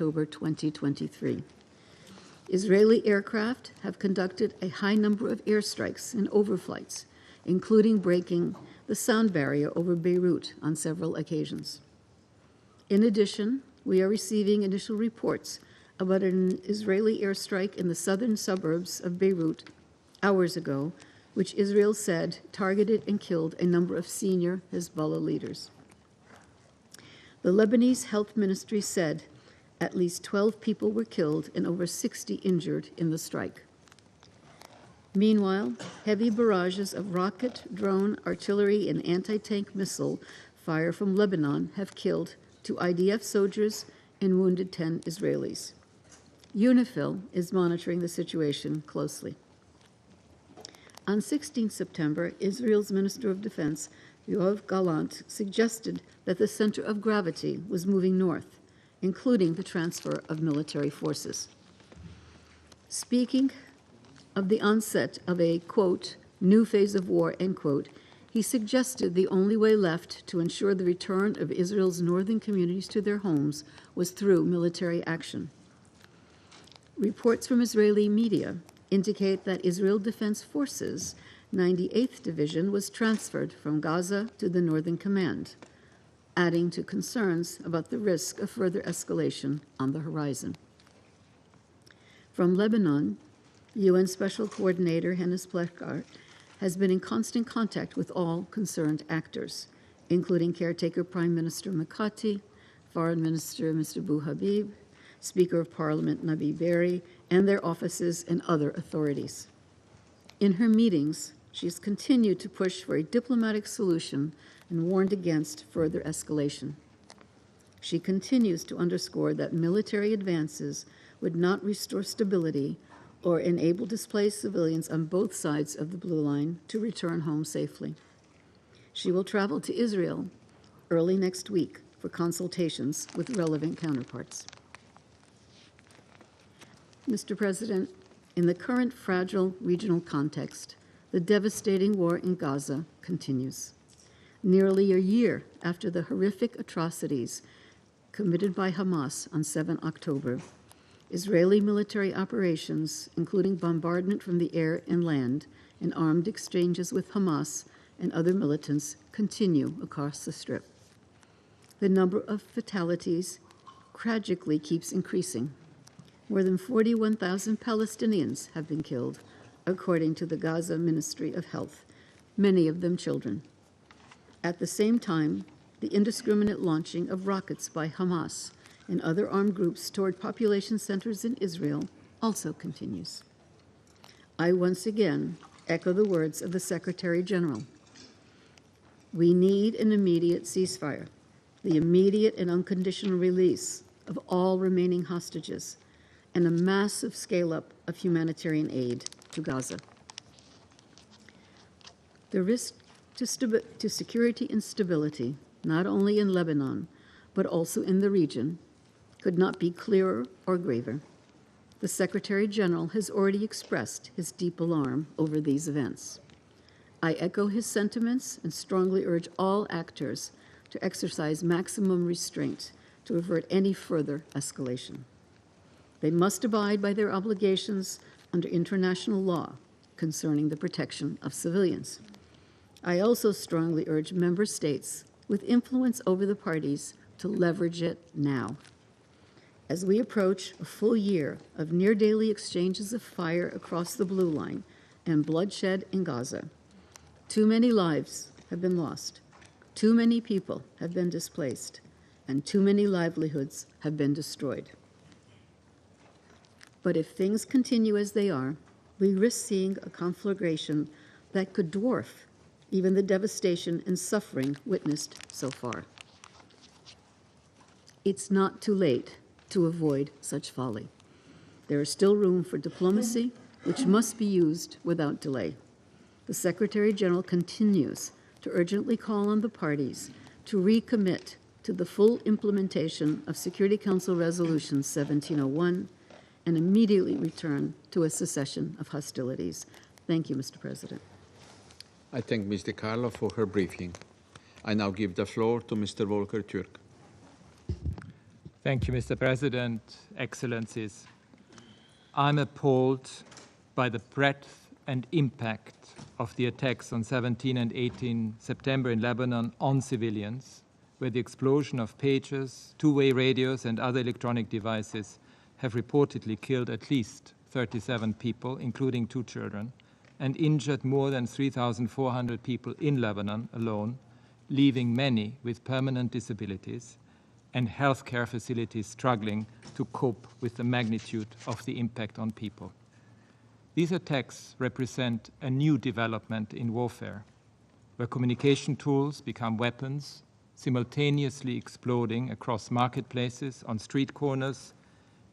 October 2023. Israeli aircraft have conducted a high number of airstrikes and overflights, including breaking the sound barrier over Beirut on several occasions. In addition, we are receiving initial reports about an Israeli airstrike in the southern suburbs of Beirut hours ago, which Israel said targeted and killed a number of senior Hezbollah leaders. The Lebanese Health Ministry said at least 12 people were killed and over 60 injured in the strike. Meanwhile, heavy barrages of rocket, drone, artillery, and anti-tank missile fire from Lebanon have killed 2 IDF soldiers and wounded 10 Israelis. UNIFIL is monitoring the situation closely. On 16 September, Israel's Minister of Defense, Yoav Gallant, suggested that the center of gravity was moving north, including the transfer of military forces. Speaking of the onset of a, quote, new phase of war, end quote, he suggested the only way left to ensure the return of Israel's northern communities to their homes was through military action. Reports from Israeli media indicate that Israel Defense Forces 98th Division was transferred from Gaza to the Northern Command, adding to concerns about the risk of further escalation on the horizon. From Lebanon, UN Special Coordinator Hennes Plekar has been in constant contact with all concerned actors, including caretaker Prime Minister Mikati, Foreign Minister Mr. Bou Habib, Speaker of Parliament Nabi Berri, and their offices and other authorities. In her meetings, she has continued to push for a diplomatic solution and warned against further escalation. She continues to underscore that military advances would not restore stability or enable displaced civilians on both sides of the Blue Line to return home safely. She will travel to Israel early next week for consultations with relevant counterparts. Mr. President, in the current fragile regional context, the devastating war in Gaza continues. Nearly a year after the horrific atrocities committed by Hamas on 7 October, Israeli military operations, including bombardment from the air and land and armed exchanges with Hamas and other militants, continue across the Strip. The number of fatalities tragically keeps increasing. More than 41,000 Palestinians have been killed, according to the Gaza Ministry of Health, many of them children. At the same time, the indiscriminate launching of rockets by Hamas and other armed groups toward population centers in Israel also continues. I once again echo the words of the Secretary General. We need an immediate ceasefire, the immediate and unconditional release of all remaining hostages, and a massive scale-up of humanitarian aid to Gaza. The risk to security and stability, not only in Lebanon, but also in the region, could not be clearer or graver. The Secretary General has already expressed his deep alarm over these events. I echo his sentiments and strongly urge all actors to exercise maximum restraint to avert any further escalation. They must abide by their obligations under international law concerning the protection of civilians. I also strongly urge member states with influence over the parties to leverage it now. As we approach a full year of near-daily exchanges of fire across the Blue Line and bloodshed in Gaza, too many lives have been lost, too many people have been displaced, and too many livelihoods have been destroyed. But if things continue as they are, we risk seeing a conflagration that could dwarf even the devastation and suffering witnessed so far. It's not too late to avoid such folly. There is still room for diplomacy, which must be used without delay. The Secretary General continues to urgently call on the parties to recommit to the full implementation of Security Council Resolution 1701 and immediately return to a cessation of hostilities. Thank you, Mr. President. I thank Ms. De Carlo for her briefing. I now give the floor to Mr. Volker Türk. Thank you, Mr. President, Excellencies. I'm appalled by the breadth and impact of the attacks on 17 and 18 September in Lebanon on civilians, where the explosion of pagers, two-way radios, and other electronic devices have reportedly killed at least 37 people, including 2 children, and injured more than 3,400 people in Lebanon alone, leaving many with permanent disabilities and healthcare facilities struggling to cope with the magnitude of the impact on people. These attacks represent a new development in warfare, where communication tools become weapons, simultaneously exploding across marketplaces, on street corners,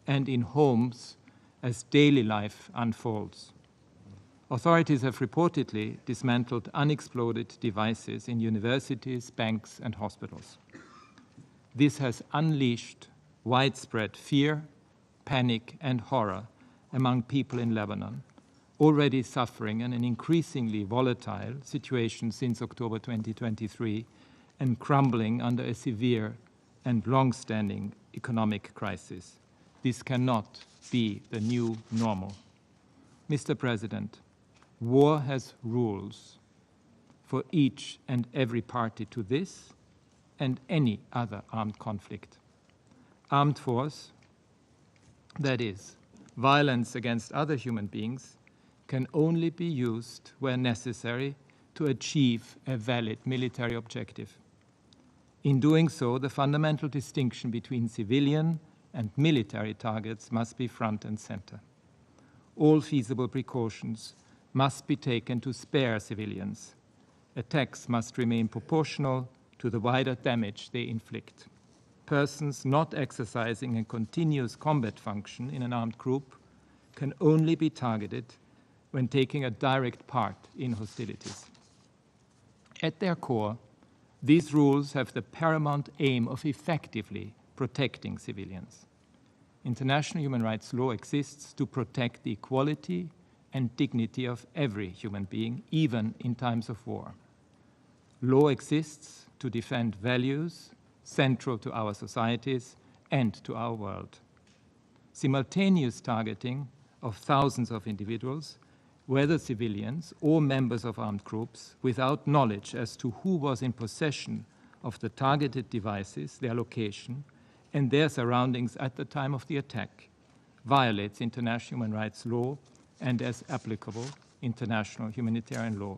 and in homes as daily life unfolds. Authorities have reportedly dismantled unexploded devices in universities, banks, and hospitals. This has unleashed widespread fear, panic, and horror among people in Lebanon, already suffering in an increasingly volatile situation since October 2023 and crumbling under a severe and long-standing economic crisis. This cannot be the new normal. Mr. President, war has rules for each and every party to this and any other armed conflict. Armed force, that is, violence against other human beings, can only be used where necessary to achieve a valid military objective. In doing so, the fundamental distinction between civilian and military targets must be front and center. All feasible precautions must be taken to spare civilians. Attacks must remain proportional to the wider damage they inflict. Persons not exercising a continuous combat function in an armed group can only be targeted when taking a direct part in hostilities. At their core, these rules have the paramount aim of effectively protecting civilians. International human rights law exists to protect the equality and dignity of every human being, even in times of war. Law exists to defend values central to our societies and to our world. Simultaneous targeting of thousands of individuals, whether civilians or members of armed groups, without knowledge as to who was in possession of the targeted devices, their location, and their surroundings at the time of the attack, violates international human rights law and, as applicable, international humanitarian law.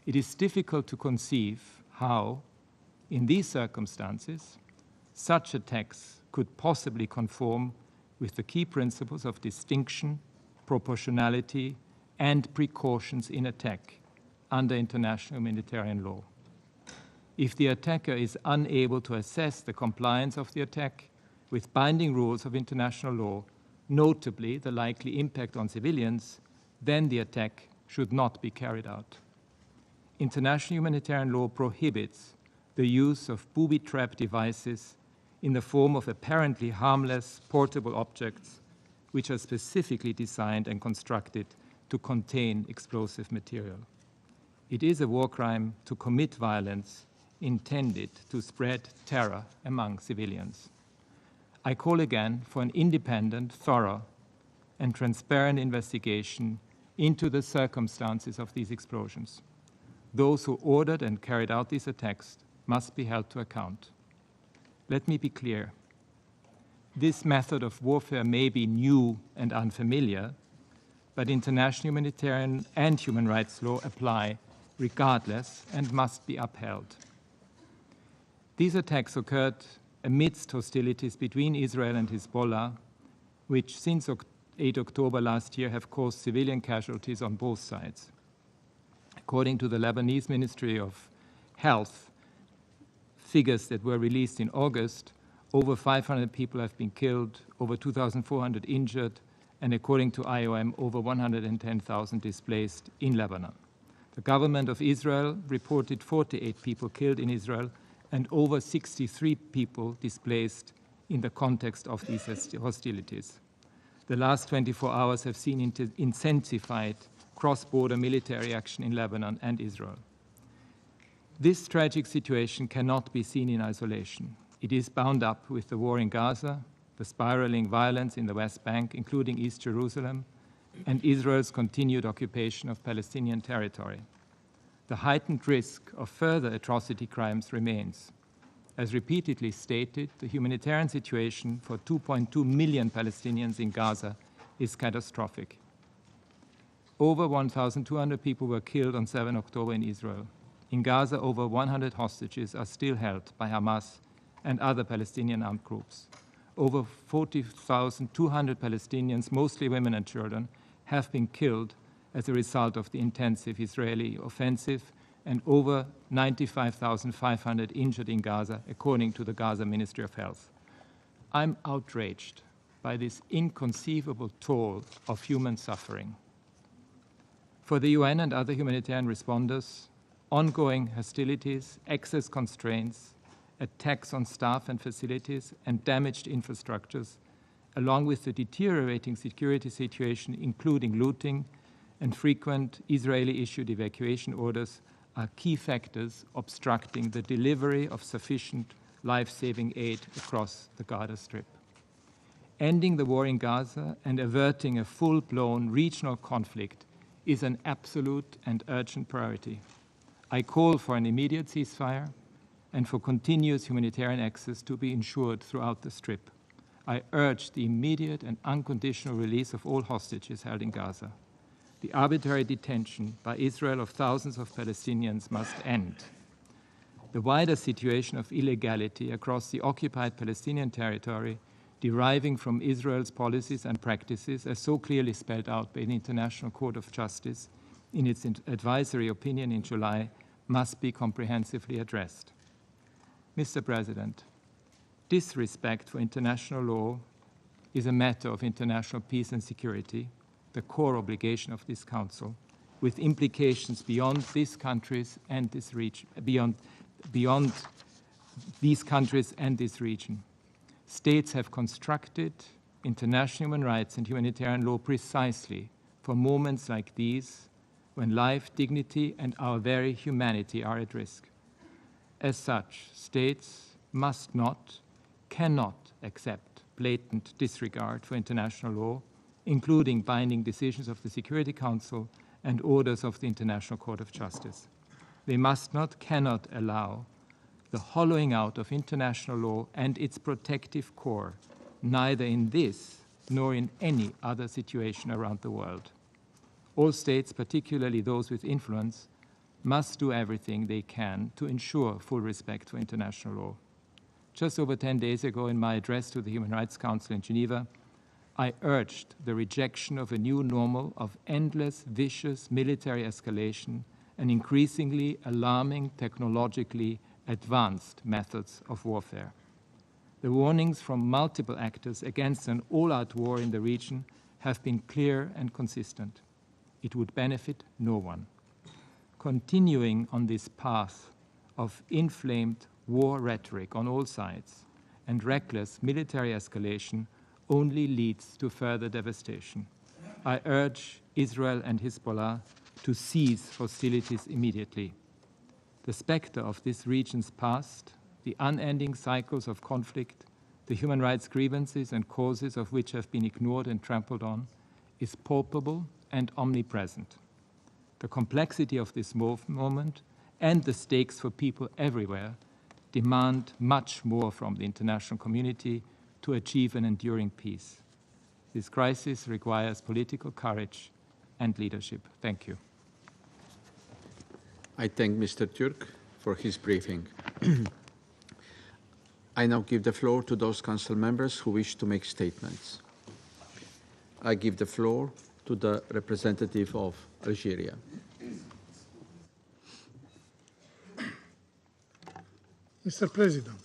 It is difficult to conceive how, in these circumstances, such attacks could possibly conform with the key principles of distinction, proportionality, and precautions in attack under international humanitarian law. If the attacker is unable to assess the compliance of the attack with binding rules of international law, notably the likely impact on civilians, then the attack should not be carried out. International humanitarian law prohibits the use of booby-trap devices in the form of apparently harmless portable objects which are specifically designed and constructed to contain explosive material. It is a war crime to commit violence intended to spread terror among civilians. I call again for an independent, thorough, and transparent investigation into the circumstances of these explosions. Those who ordered and carried out these attacks must be held to account. Let me be clear. This method of warfare may be new and unfamiliar, but international humanitarian and human rights law apply regardless and must be upheld. These attacks occurred amidst hostilities between Israel and Hezbollah, which since 8 October last year have caused civilian casualties on both sides. According to the Lebanese Ministry of Health, figures that were released in August, over 500 people have been killed, over 2,400 injured, and according to IOM, over 110,000 displaced in Lebanon. The government of Israel reported 48 people killed in Israel and over 63 people displaced in the context of these hostilities. The last 24 hours have seen intensified cross-border military action in Lebanon and Israel. This tragic situation cannot be seen in isolation. It is bound up with the war in Gaza, the spiraling violence in the West Bank, including East Jerusalem, and Israel's continued occupation of Palestinian territory. The heightened risk of further atrocity crimes remains. As repeatedly stated, the humanitarian situation for 2.2 million Palestinians in Gaza is catastrophic. Over 1,200 people were killed on 7 October in Israel. In Gaza, over 100 hostages are still held by Hamas and other Palestinian armed groups. Over 40,200 Palestinians, mostly women and children, have been killed as a result of the intensive Israeli offensive, and over 95,500 injured in Gaza, according to the Gaza Ministry of Health. I'm outraged by this inconceivable toll of human suffering. For the UN and other humanitarian responders, ongoing hostilities, access constraints, attacks on staff and facilities, and damaged infrastructures, along with the deteriorating security situation, including looting and frequent Israeli-issued evacuation orders, are key factors obstructing the delivery of sufficient life-saving aid across the Gaza Strip. Ending the war in Gaza and averting a full-blown regional conflict is an absolute and urgent priority. I call for an immediate ceasefire and for continuous humanitarian access to be ensured throughout the Strip. I urge the immediate and unconditional release of all hostages held in Gaza. The arbitrary detention by Israel of thousands of Palestinians must end. The wider situation of illegality across the occupied Palestinian territory, deriving from Israel's policies and practices, as so clearly spelled out by the International Court of Justice in its advisory opinion in July, must be comprehensively addressed. Mr. President, disrespect for international law is a matter of international peace and security, the core obligation of this Council, with implications beyond these countries and this region, beyond these countries and this region. States have constructed international human rights and humanitarian law precisely for moments like these, when life, dignity, and our very humanity are at risk. As such, states must not, cannot accept blatant disregard for international law, including binding decisions of the Security Council and orders of the International Court of Justice. They must not, cannot allow the hollowing out of international law and its protective core, neither in this nor in any other situation around the world. All states, particularly those with influence, must do everything they can to ensure full respect for international law. Just over 10 days ago, in my address to the Human Rights Council in Geneva, I urged the rejection of a new normal of endless, vicious military escalation and increasingly alarming, technologically advanced methods of warfare. The warnings from multiple actors against an all-out war in the region have been clear and consistent. It would benefit no one. Continuing on this path of inflamed war rhetoric on all sides and reckless military escalation only leads to further devastation. I urge Israel and Hezbollah to cease hostilities immediately. The specter of this region's past, the unending cycles of conflict, the human rights grievances and causes of which have been ignored and trampled on, is palpable and omnipresent. The complexity of this moment and the stakes for people everywhere demand much more from the international community to achieve an enduring peace. This crisis requires political courage and leadership. Thank you. I thank Mr. Türk for his briefing. I now give the floor to those council members who wish to make statements. I give the floor to the representative of Algeria. Mr. President,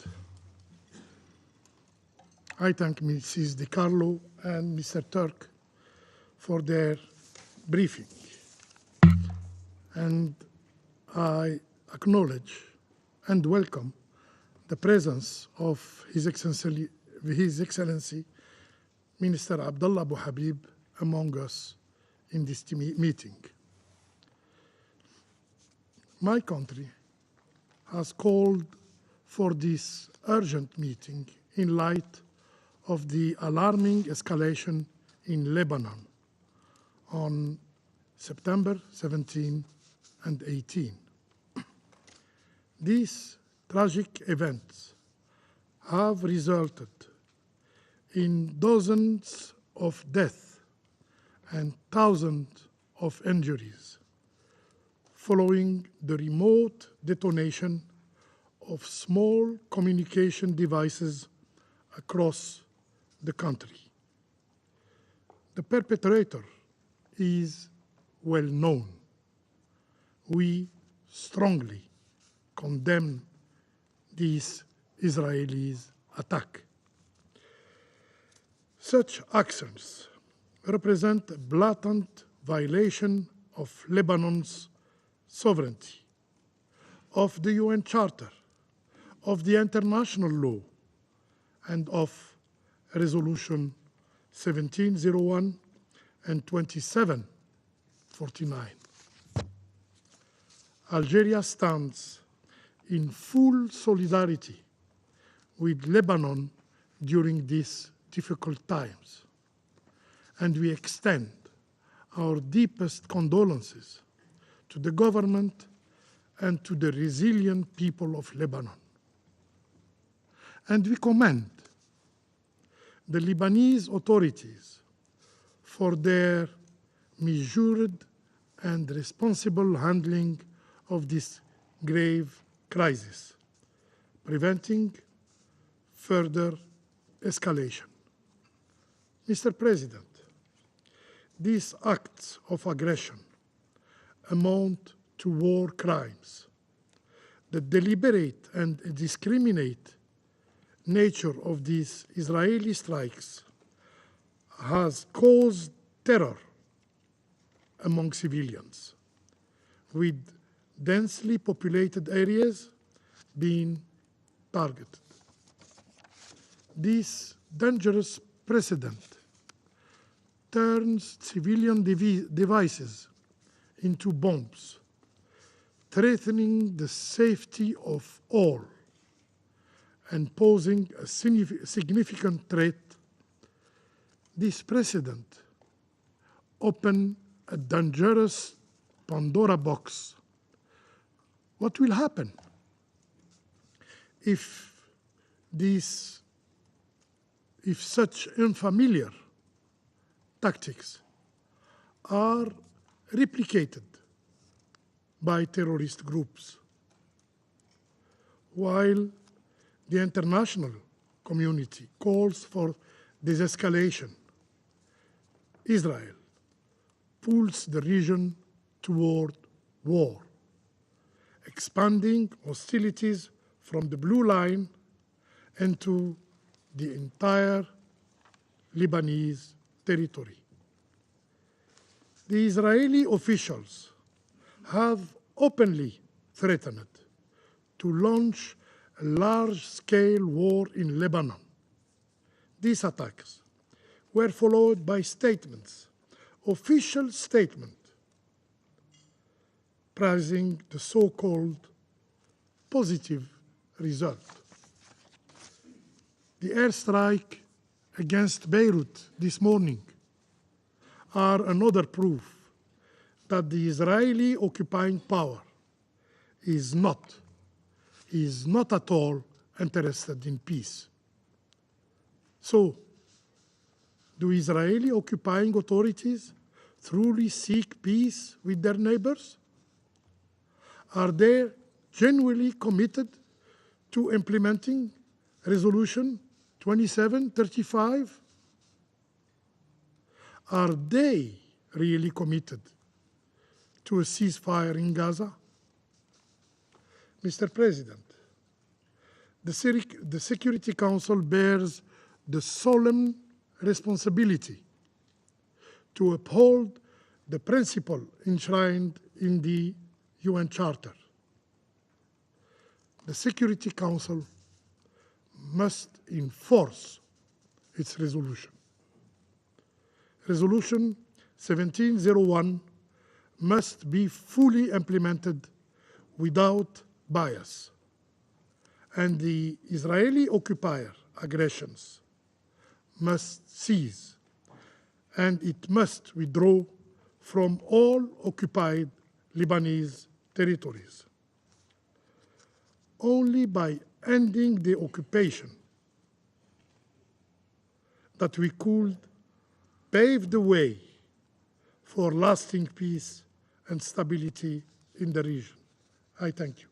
I thank Mrs. Di Carlo and Mr. Turk for their briefing, and I acknowledge and welcome the presence of His Excellency Minister Abdullah Abu Habib among us in this meeting. My country has called for this urgent meeting in light of the alarming escalation in Lebanon on September 17 and 18. These tragic events have resulted in dozens of deaths and thousands of injuries following the remote detonation of small communication devices across the country. The perpetrator is well known. We strongly condemn this Israeli attack. Such actions represent a blatant violation of Lebanon's sovereignty, of the UN Charter, of the international law, and of Resolution 1701 and 2749. Algeria stands in full solidarity with Lebanon during these difficult times, and we extend our deepest condolences to the government and to the resilient people of Lebanon. And we commend the Lebanese authorities for their measured and responsible handling of this grave crisis, preventing further escalation. Mr. President, these acts of aggression amount to war crimes. The deliberate and indiscriminate nature of these Israeli strikes has caused terror among civilians, with densely populated areas being targeted. This dangerous precedent turns civilian devices into bombs, threatening the safety of all and posing a significant threat. This precedent opens a dangerous Pandora box. What will happen if such unfamiliar tactics are replicated by terrorist groups? While the international community calls for desescalation, Israel pulls the region toward war, expanding hostilities from the Blue Line into the entire Lebanese territory. The Israeli officials have openly threatened to launch a large-scale war in Lebanon. These attacks were followed by statements, official statements, praising the so-called positive result. The airstrike against Beirut this morning are another proof that the Israeli occupying power is not at all interested in peace. So, do Israeli occupying authorities truly seek peace with their neighbors? Are they genuinely committed to implementing Resolution 2735? Are they really committed to a ceasefire in Gaza? Mr. President, the Security Council bears the solemn responsibility to uphold the principle enshrined in the UN Charter. The Security Council must enforce its resolution. Resolution 1701 must be fully implemented without bias and the Israeli occupier aggressions must cease, and it must withdraw from all occupied Lebanese territories. Only by ending the occupation that we could pave the way for lasting peace and stability in the region. I thank you.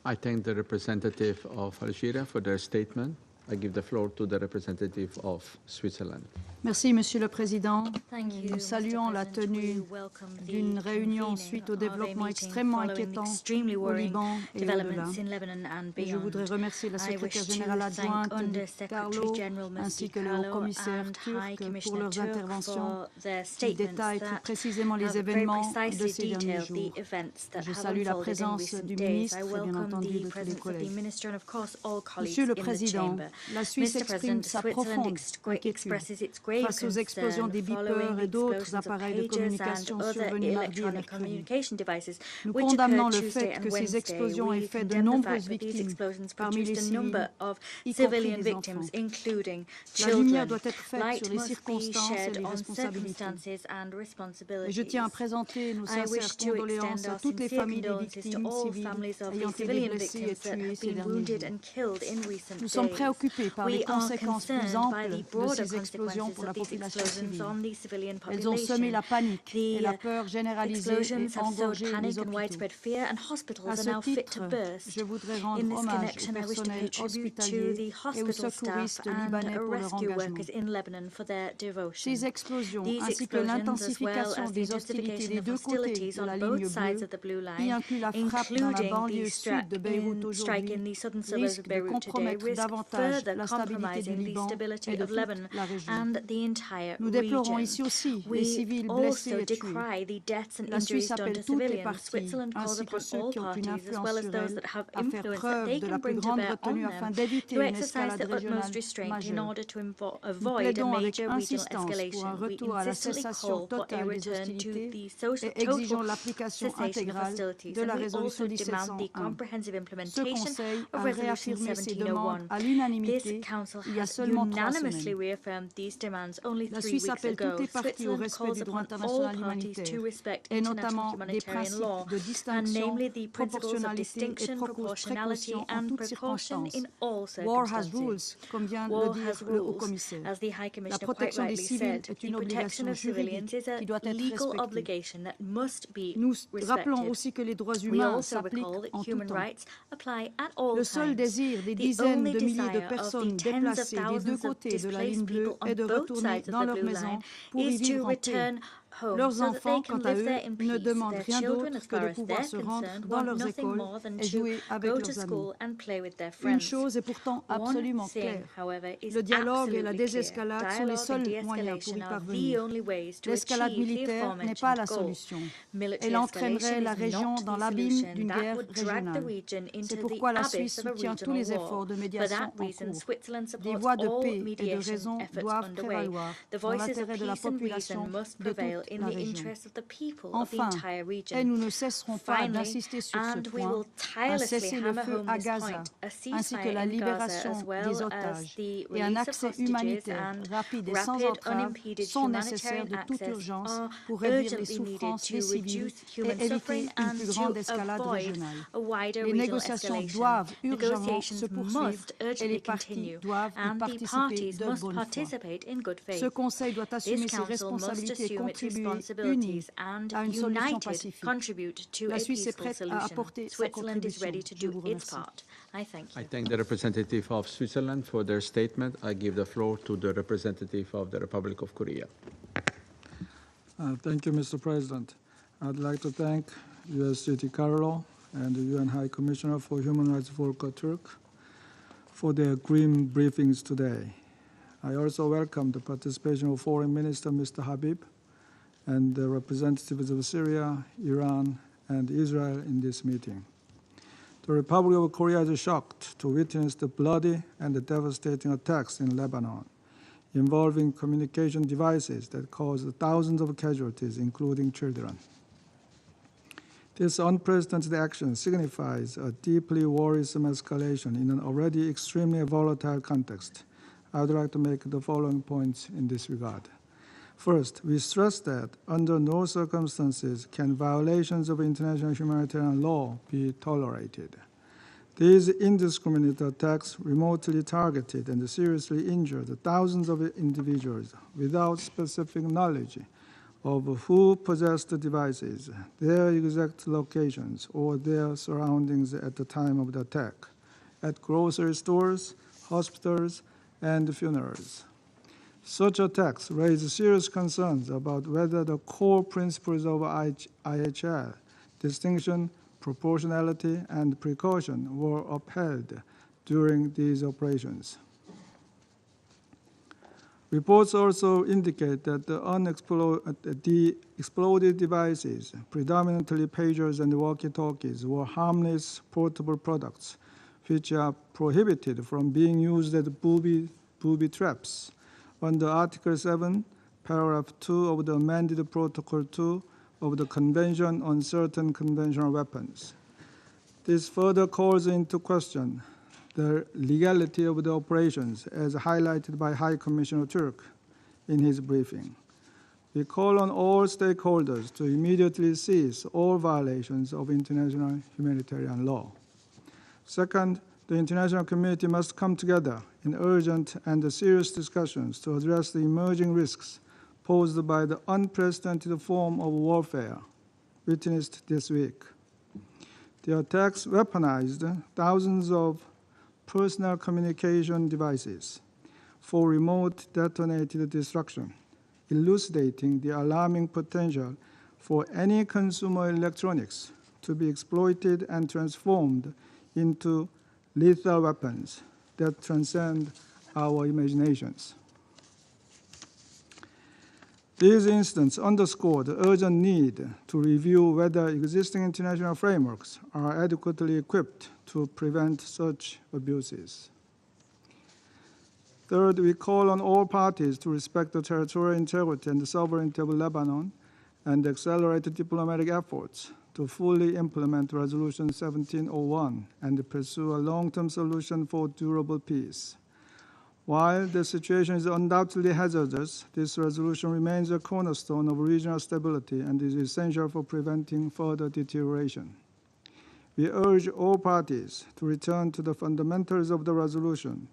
I thank the representative of Algeria for their statement. I give the floor to the representative of Switzerland. Merci, Monsieur le Président. Thank you, Nous saluons la Mr. President. tenue We welcome the d'une réunion convening suite au of a développement meeting extrêmement following inquiétant extremely au worrying Liban et au-delà. developments in Lebanon and Et je beyond. voudrais remercier la I secrétaire wish to générale thank adjointe Under-Secretary Carlo General ainsi Mr. que le haut Carlo commissaire and High turc pour Commissioner leurs Turk interventions for their qui statements détaillent très that précisément les have very événements de precisely ces derniers detailed jours. the events that Je have salue la unfolded in présence recent du days. ministre I et bien welcome entendu the de tous les presence of the collègues. Minister and of course all colleagues Monsieur le in the Président, chamber. la Suisse Mr. exprime President, sa Switzerland profonde inquiétude expresses its grave face aux explosions concern des beepers following et the d'autres explosions of appareils de pagers communication and other survenus mardi et electronic mercredi. communication devices, Nous which condamnons occurred le Tuesday fait and que ces Wednesday. explosions aient We fait de condemn the nombreuses fact that these victimes explosions parmi les produced a civils, number of y compris civilian des victims, enfants. including La lumière children. doit être faite Light sur les must be circonstances et shed les on responsabilités. circumstances and Et responsibilities. je tiens à présenter nos I sincères wish to condoléances extend à our toutes les sincere familles des condolences to victimes all civiles families of ayant the été civilian blessées et victims that tuées have ces been derniers wounded jours. and killed in recent Nous sommes days. préoccupés par les We are conséquences plus concerned by amples the de broader ces explosions consequences pour la of these population explosions civile. on the civilian Elles ont semé population. la panique et la The peur généralisée et explosions have sowed engorgé panic les and hôpitaux. widespread fear, and hospitals À are ce now fit to titre, burst. je voudrais In rendre this hommage au connection, I wish to pay personnel tribute to hospitalier the et aux hospital staff secouristes and libanais pour leur rescue engagement. workers in Lebanon for their devotion. Ces explosions These ainsi que explosions, as well l'intensification as the des hostilités intensification des of deux côtés hostilities de on la both ligne sides bleue, of the blue y line, inclut la frappe dans la including banlieue the sud de Beyrouth strike in aujourd'hui, the southern suburbs risque of de Beirut today, compromettre risk davantage further la stabilité du compromising the Liban et stability de of toute Lebanon la région. and the entire Nous déplorons region. ici aussi les We civils blessés also et tués. decry the deaths and La Suisse injuries done appelle to toutes les civilians. parties, Switzerland calls ainsi que upon ceux all qui ont une parties, as influence well as sur those elles, that have à faire influence that preuve they de la can plus bring to grande bear retenue on afin them, d'éviter to une exercise escalade the utmost régionale restraint in majeure. order to Nous avoid a plaidons avec major regional insistance pour un escalation. We retour à la insistently cessation call for a totale des return to hostilités the et exigeons total l'application cessation of intégrale hostilities. de And la we résolution also demand the 1701. comprehensive Ce implementation Conseil a of Resolution réaffirmé ses demandes 1701. à This l'unanimité council il y a has seulement 3 unanimously semaines. reaffirmed these demands only La 3 Suisse weeks appelle toutes ago. les parties au Switzerland respect calls du droit upon all international parties to humanitaire respect et international notamment des humanitarian principes law, de and distinction, namely the principles of proportionnalité et distinction, proportionality, précaution en and toutes precaution circonstances. in all War has circumstances. rules, comme vient de War le dire has le haut rules, commissaire. as the High La Commissioner quite protection des rightly civils said. est The une protection obligation of civilians juridique is a qui doit être legal respectée. obligation that must be Nous rappelons respected. aussi que les droits We humains also s'appliquent recall that en tout human temps. rights apply at all Le seul times. désir des The dizaines only de milliers de desire of the personnes tens of déplacées des deux thousands of côtés de la ligne displaced bleue people on est de both retourner sides of dans the leur blue maison line pour y is to vivre en paix. return home Leurs so that enfants, they can quant à live eux, there in ne peace. demandent Their rien children, d'autre as que far de as pouvoir they're se rendre concerned, dans want leurs nothing écoles more than et to jouer avec go to leurs amis. school and play with their Une friends. chose est pourtant One absolument thing, claire. however, is Le dialogue et la absolutely désescalade clear. sont les Dialogue and seuls moyens pour y de-escalation are the parvenir. only ways to L'escalade achieve the militaire n'est pas la aforementioned goal. solution. Military Elle entraînerait escalation la is région not dans the l'abîme solution. d'une That guerre would drag the régionale. region C'est into the pourquoi la abyss Suisse of a soutient tous regional les war. efforts de For médiation that en reason, cours. Switzerland Des supports voix de all paix et de mediation raison efforts doivent underway. prévaloir The dans voices l'intérêt of de la peace and population reason must de prevail toute in la the région. interest of the people of the Enfin, entire region. et nous ne cesserons pas Finally, d'insister sur ce and we point, will un tirelessly hammer cessez-le-feu home à this Gaza, point, a ainsi que ceasefire la in Gaza, libération as well des as otages the et un release of accès hostages humanitaire and rapide et sans rapid, entrave unimpeded sont nécessaires humanitarian de toute access urgence are pour réduire les urgently needed souffrances to des civils reduce et human éviter suffering une and plus to grande escalade avoid régionale. a wider Les regional négociations escalation. doivent urgemment se Negotiations poursuivre must et urgently les parties continue, doivent y and the participer parties de must bonne foi. participate in good faith. Ce Conseil doit assumer This ses council must responsabilités et assume its contribuer unis responsibilities and à une solution united pacifique. contribute to La a Suisse est peaceful prête à solution. apporter sa Switzerland is contribution. ready to Je vous do its remercie. part. I thank you. I thank the representative of Switzerland for their statement. I give the floor to the representative of the Republic of Korea. Thank you, Mr. President. I'd like to thank USCT Carlo and the UN High Commissioner for Human Rights Volker Turk for their grim briefings today. I also welcome the participation of Foreign Minister Mr. Habib and the representatives of Syria, Iran, and Israel in this meeting. The Republic of Korea is shocked to witness the bloody and the devastating attacks in Lebanon, involving communication devices that caused thousands of casualties, including children. This unprecedented action signifies a deeply worrisome escalation in an already extremely volatile context. I would like to make the following points in this regard. First, we stress that under no circumstances can violations of international humanitarian law be tolerated. These indiscriminate attacks remotely targeted and seriously injured thousands of individuals without specific knowledge of who possessed the devices, their exact locations, or their surroundings at the time of the attack, at grocery stores, hospitals, and funerals. Such attacks raise serious concerns about whether the core principles of IHL, distinction, proportionality, and precaution, were upheld during these operations. Reports also indicate that the exploded devices, predominantly pagers and walkie-talkies, were harmless portable products which are prohibited from being used as booby traps under Article 7, Paragraph 2 of the amended Protocol 2 of the Convention on Certain Conventional Weapons. This further calls into question the legality of the operations as highlighted by High Commissioner Turk in his briefing. We call on all stakeholders to immediately cease all violations of international humanitarian law. Second, the international community must come together in urgent and serious discussions to address the emerging risks posed by the unprecedented form of warfare witnessed this week. The attacks weaponized thousands of personal communication devices for remote detonated destruction, elucidating the alarming potential for any consumer electronics to be exploited and transformed into lethal weapons that transcend our imaginations. These incidents underscore the urgent need to review whether existing international frameworks are adequately equipped to prevent such abuses. Third, we call on all parties to respect the territorial integrity and the sovereignty of Lebanon and accelerate diplomatic efforts to fully implement Resolution 1701 and pursue a long-term solution for durable peace. While the situation is undoubtedly hazardous, this resolution remains a cornerstone of regional stability and is essential for preventing further deterioration. We urge all parties to return to the fundamentals of the resolution,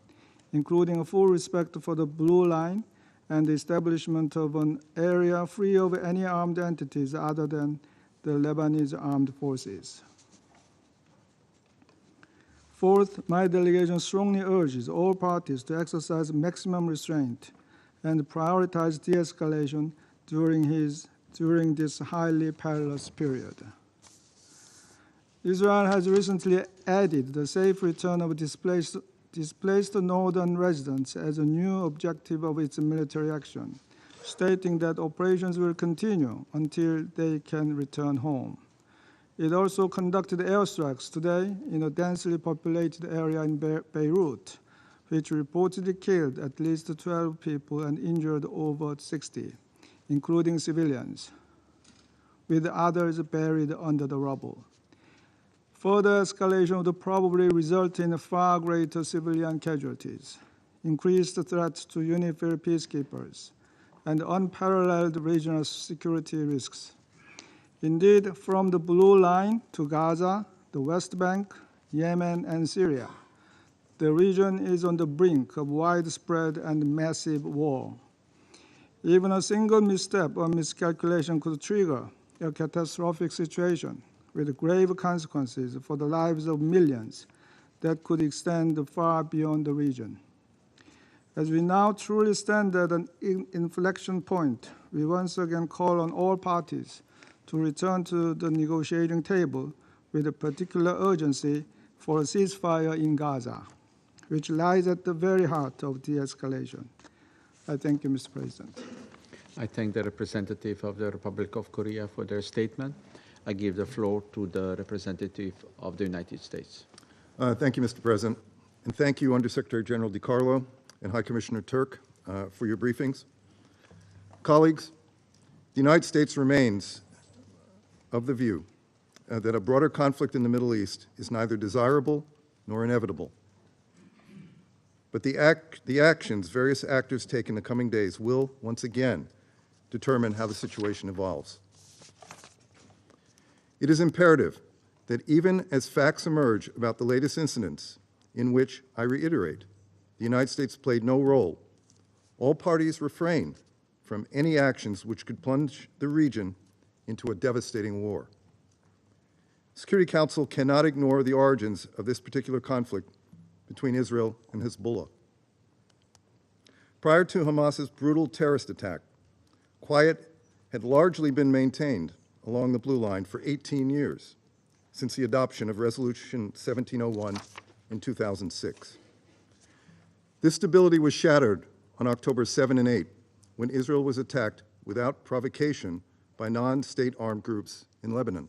including full respect for the blue line and the establishment of an area free of any armed entities other than the Lebanese armed forces. Fourth, my delegation strongly urges all parties to exercise maximum restraint and prioritize de-escalation during this highly perilous period. Israel has recently added the safe return of displaced northern residents as a new objective of its military action, stating that operations will continue until they can return home. It also conducted airstrikes today in a densely populated area in Beirut, which reportedly killed at least 12 people and injured over 60, including civilians, with others buried under the rubble. Further escalation would probably result in far greater civilian casualties, increased threats to UNIFIL peacekeepers, and unparalleled regional security risks. Indeed, from the Blue Line to Gaza, the West Bank, Yemen, and Syria, the region is on the brink of widespread and massive war. Even a single misstep or miscalculation could trigger a catastrophic situation with grave consequences for the lives of millions that could extend far beyond the region. As we now truly stand at an inflection point, we once again call on all parties to return to the negotiating table with a particular urgency for a ceasefire in Gaza, which lies at the very heart of de-escalation. I thank you, Mr. President. I thank the representative of the Republic of Korea for their statement. I give the floor to the representative of the United States. Thank you, Mr. President. And thank you, Undersecretary General DiCarlo and High Commissioner Turk, for your briefings. Colleagues, the United States remains of the view that a broader conflict in the Middle East is neither desirable nor inevitable. But the actions various actors take in the coming days will, once again, determine how the situation evolves. It is imperative that even as facts emerge about the latest incidents, in which, I reiterate, the United States played no role, all parties refrain from any actions which could plunge the region into a devastating war. Security Council cannot ignore the origins of this particular conflict between Israel and Hezbollah. Prior to Hamas's brutal terrorist attack, quiet had largely been maintained along the Blue Line for 18 years, since the adoption of Resolution 1701 in 2006. This stability was shattered on October 7 and 8, when Israel was attacked without provocation by non-state armed groups in Lebanon.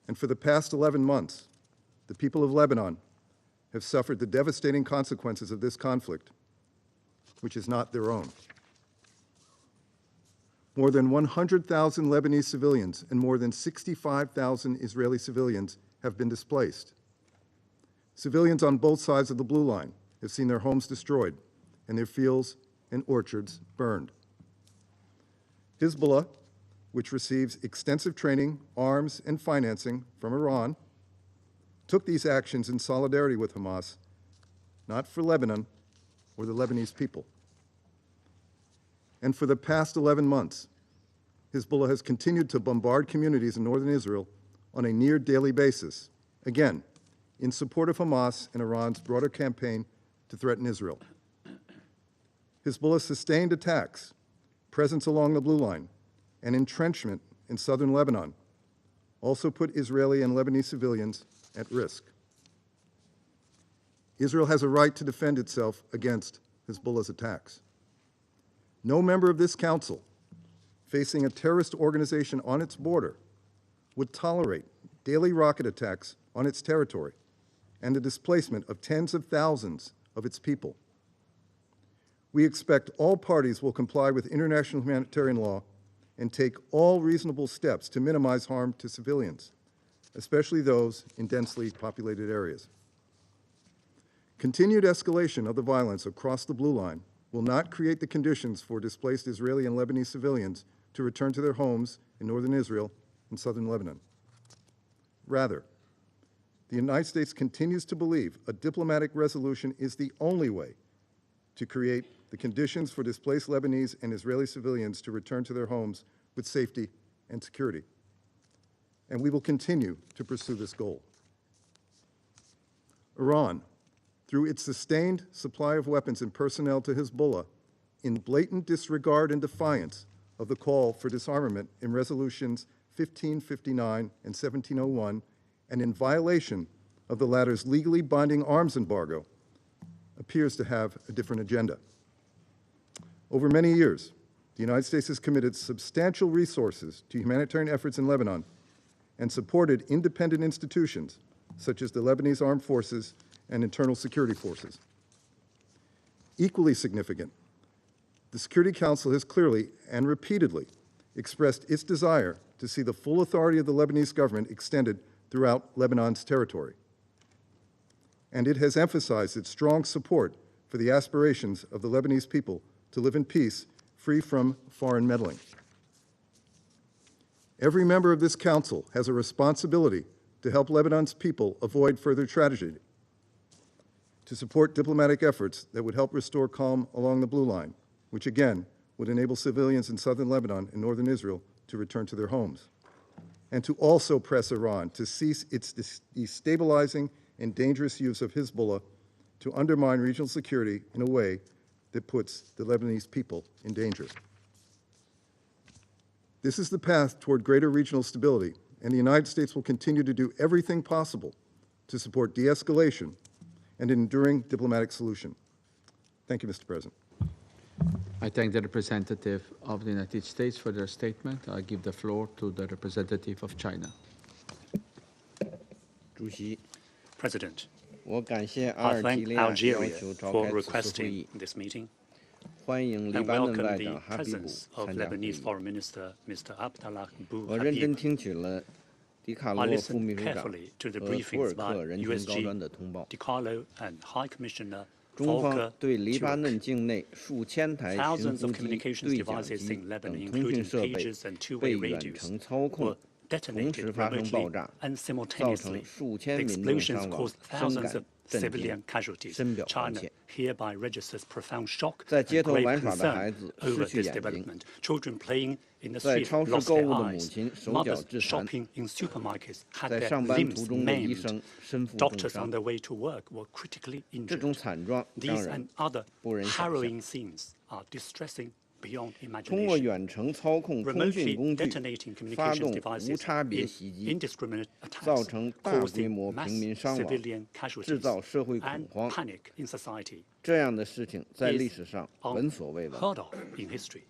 And for the past 11 months, the people of Lebanon have suffered the devastating consequences of this conflict, which is not their own. More than 100,000 Lebanese civilians and more than 65,000 Israeli civilians have been displaced. Civilians on both sides of the Blue Line have seen their homes destroyed and their fields and orchards burned. Hezbollah, which receives extensive training, arms, and financing from Iran, took these actions in solidarity with Hamas, not for Lebanon or the Lebanese people. And for the past 11 months, Hezbollah has continued to bombard communities in northern Israel on a near daily basis, again, in support of Hamas and Iran's broader campaign to threaten Israel. Hezbollah's sustained attacks, presence along the Blue Line, and entrenchment in southern Lebanon also put Israeli and Lebanese civilians at risk. Israel has a right to defend itself against Hezbollah's attacks. No member of this council facing a terrorist organization on its border would tolerate daily rocket attacks on its territory and the displacement of tens of thousands of its people. We expect all parties will comply with international humanitarian law and take all reasonable steps to minimize harm to civilians, especially those in densely populated areas. Continued escalation of the violence across the Blue Line will not create the conditions for displaced Israeli and Lebanese civilians to return to their homes in northern Israel and southern Lebanon. Rather, the United States continues to believe a diplomatic resolution is the only way to create the conditions for displaced Lebanese and Israeli civilians to return to their homes with safety and security. And we will continue to pursue this goal. Iran, through its sustained supply of weapons and personnel to Hezbollah, in blatant disregard and defiance of the call for disarmament in Resolutions 1559 and 1701, and in violation of the latter's legally binding arms embargo, appears to have a different agenda. Over many years, the United States has committed substantial resources to humanitarian efforts in Lebanon and supported independent institutions such as the Lebanese Armed Forces and Internal Security Forces. Equally significant, the Security Council has clearly and repeatedly expressed its desire to see the full authority of the Lebanese government extended throughout Lebanon's territory. And it has emphasized its strong support for the aspirations of the Lebanese people to live in peace, free from foreign meddling. Every member of this council has a responsibility to help Lebanon's people avoid further tragedy, to support diplomatic efforts that would help restore calm along the Blue Line, which again would enable civilians in southern Lebanon and northern Israel to return to their homes, and to also press Iran to cease its destabilizing and dangerous use of Hezbollah to undermine regional security in a way that puts the Lebanese people in danger. This is the path toward greater regional stability, and the United States will continue to do everything possible to support de-escalation and an enduring diplomatic solution. Thank you, Mr. President. I thank the representative of the United States for their statement. I give the floor to the representative of China. President, 我感谢阿 I 尔及 thank 利亚要 Algeria 求召 for 开此次会 requesting 议， this meeting 欢迎黎 and 巴嫩 welcome 外 the 长哈比卜 presence of 参加会 Lebanese 议。 Foreign Minister Mr. Abdallah 我认真 Habib. 听取了迪卡 I 罗副 listened 秘书长 carefully to the 和福 briefings 尔 by 克人权高端的 USG 通报。 Di Carlo and High Commissioner 中方 Volker 对黎巴嫩 Turk. 境内数千台巡 Thousands 呼 of 机、 communications 对讲 devices 机 in Lebanon, 等通讯 including 设备 pages and 被 two-way 远 radios, 程操控 were， 同时 detonated 发生 remotely 爆炸， and 造成 simultaneously. 数 The 千民众 explosions 伤亡， caused 深 thousands 感 of 震惊， civilian casualties. 深表关 China 切。 hereby registers profound shock 在 and 街头 grave 玩耍的孩 concern 子 over 失去 this 眼睛， development. Children playing in the 在 street 超市 lost 购 their 物的母 eyes. 亲手脚 Mothers 致残， shopping in supermarkets had 在 their 上班途 limbs 中的医 maimed. 生身负重 Doctors 伤 on。their way to work were critically 这种 injured. 惨状让 These 人 and other 不忍想象。 harrowing scenes are distressing beyond 通过 imagination. 远程操控通讯 Remotely 工具 detonating 发 communications 动无 devices 差别 in 袭击， indiscriminate 造 attacks, 成大规 causing 模 mass 平民伤亡， civilian 制 casualties 造社会恐 and 慌。 panic in society 这样的事情在 is 历史上闻所未闻。 unheard of in history.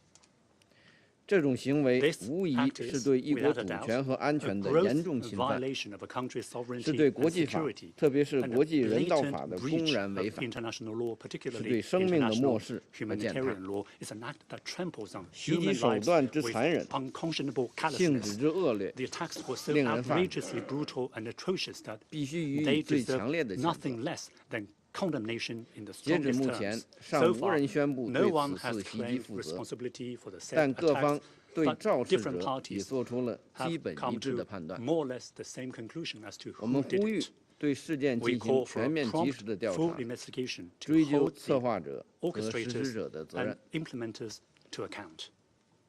这种行为 This 无疑 act 是 is, 对一国 without 主 a doubt, 权和安 a 全的 gross 严重侵犯， violation of a country's 是 sovereignty 对 and 国际法， security, 特别是 and a 国际人道法 blatant 的公 breach 然违 of 反， international law, 是 particularly 对生命的 international 漠视和践踏。 humanitarian law, is an act that tramples on 袭击 human 手 lives 段之 with 残忍， unconscionable 性质 callousness. 之恶劣， The attacks were so 令人发指， outrageously brutal and atrocious that 必须予 they 以最 deserve 强烈的谴责。 nothing less than condemnation in the 截止 strongest 目前， terms. 尚 So 无 far, 人宣布 no 对 one 此 has 次袭击 claimed 负责， responsibility for the said 但各方 attacks, 对 but 肇事 different 者已 parties 做出了基 have 本一 come 致 to 的判断。 more or less the same conclusion as to 我 who 们 did 呼吁 it. 对事件 We 进 call 行 for 全 a 面及 prompt, 时的调 full 查， investigation to 追究 hold 策 the 划者和实施 orchestrators 者的责 and 任。 implementers to account.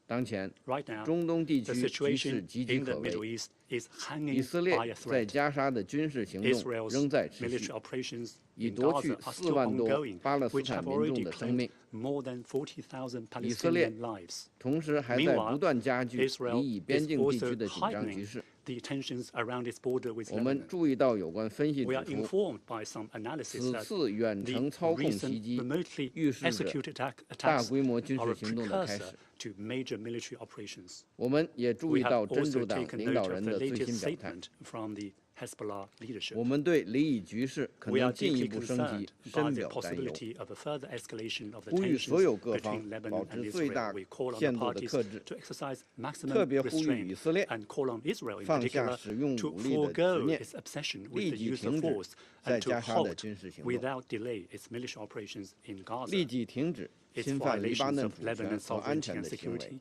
当前， Right now, 中东地 the 区局势 situation 岌岌 in the 可 Middle 危， East is 以 hanging 色列 by a 在 thread. 加沙的军事行动 Israel's 仍在持续 military，operations 以 in 夺取 Gaza are 4 still 万多 ongoing, 巴勒斯 which 坦 have 民众 already 的生 claimed 命。 more than 40,000以色列 Palestinian lives. 同时还在 Meanwhile, 不断加剧 Israel 以边 is 境地 also 区的紧张局 heightening 势。 the tensions around its border with 我们 Lebanon. 注意到有关分析 We 指 are 出， informed by some analysis 此 that 次远 the 程操控袭 recent 击 remotely 预示着 executed 大 attacks 规模军 are 事 a 行动的开 precursor 始。 to major military operations. 我们也注 We 意 have 到真 also 主党 taken 领 note 导 of 人 the 的最 latest 新表态。 statement from the Hezbollah leadership. 我们对黎以局势可 We 能 are 进一 deeply 步升 concerned 级 by 深 the 表担忧， possibility of a further escalation of the 呼吁所有 tensions 各方 between 保 Lebanon 持 and 最 Israel. 大 We call on the 限度的 parties 克制， to exercise 特 maximum 别呼吁以 restraint 色列 and call on Israel in 放下 particular 使用 to 武力的执 forego 念， its obsession 立 with the 即 use of 停止 force 在 and to 加沙的 halt 军事行动， without delay its military operations in 立 Gaza, 即停止 its 侵犯黎巴 violations 嫩 of 主权 Lebanon's 和安 sovereignty 全 and 的行为 security,，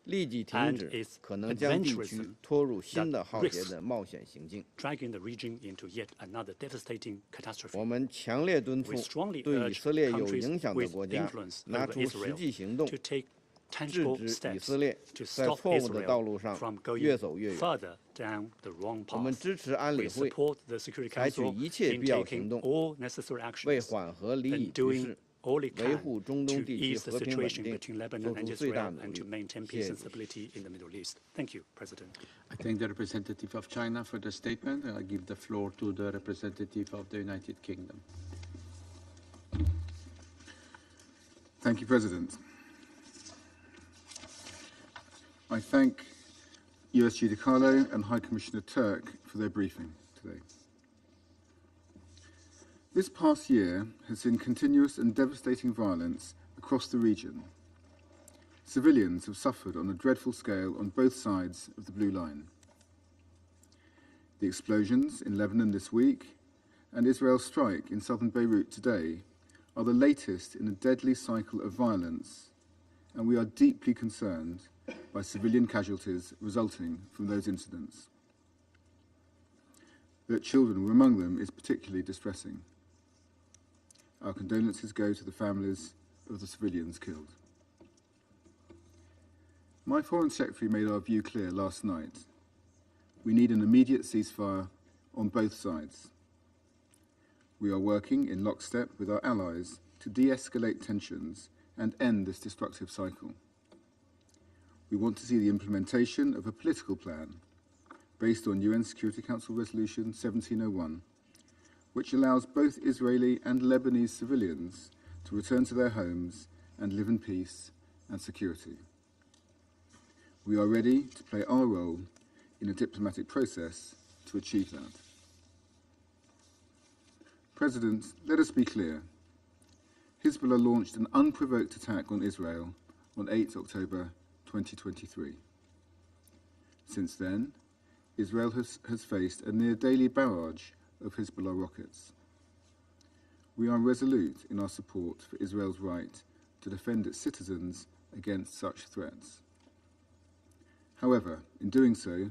立即停 and 止 its 可能将地区 adventurism 拖入新的 that 浩劫 risks 的冒险行径。 dragging the region into yet another devastating 我 catastrophe. 们强烈敦促 We strongly 对以 urge 色列有 countries 影响的 with 国家 influence 拿 over 出实 Israel 际行动， to take 制 tangible 止以 steps 色列 to 在 stop 错误的道 Israel 路上 from 越 going 走越远。 further down the wrong 我们 path. 支持安理 We 会 support the Security 采取 Council 一切 in 必要行 taking 动， all necessary 为 actions 缓和黎以 and 局 doing 势、 all it 维 can 护中东 to 地区 ease the 和平稳 situation 定 between Lebanon 做 and 出最大 Israel 努 and 力。 to maintain 谢 peace 谢 and 主席。 stability in the Middle East. Thank you, President. I thank the representative of China for the statement, and I give the floor to the representative of the United Kingdom. Thank you, President. I thank USG Di Carlo and High Commissioner Turk for their briefing today. This past year has seen continuous and devastating violence across the region. Civilians have suffered on a dreadful scale on both sides of the Blue Line. The explosions in Lebanon this week and Israel's strike in southern Beirut today are the latest in a deadly cycle of violence, and we are deeply concerned by civilian casualties resulting from those incidents. That children were among them is particularly distressing. Our condolences go to the families of the civilians killed. My Foreign Secretary made our view clear last night. We need an immediate ceasefire on both sides. We are working in lockstep with our allies to de-escalate tensions and end this destructive cycle. We want to see the implementation of a political plan based on UN Security Council Resolution 1701, which allows both Israeli and Lebanese civilians to return to their homes and live in peace and security. We are ready to play our role in a diplomatic process to achieve that. President, let us be clear. Hezbollah launched an unprovoked attack on Israel on 8 October 2023. Since then, Israel has faced a near daily barrage of Hezbollah rockets. We are resolute in our support for Israel's right to defend its citizens against such threats. However, in doing so,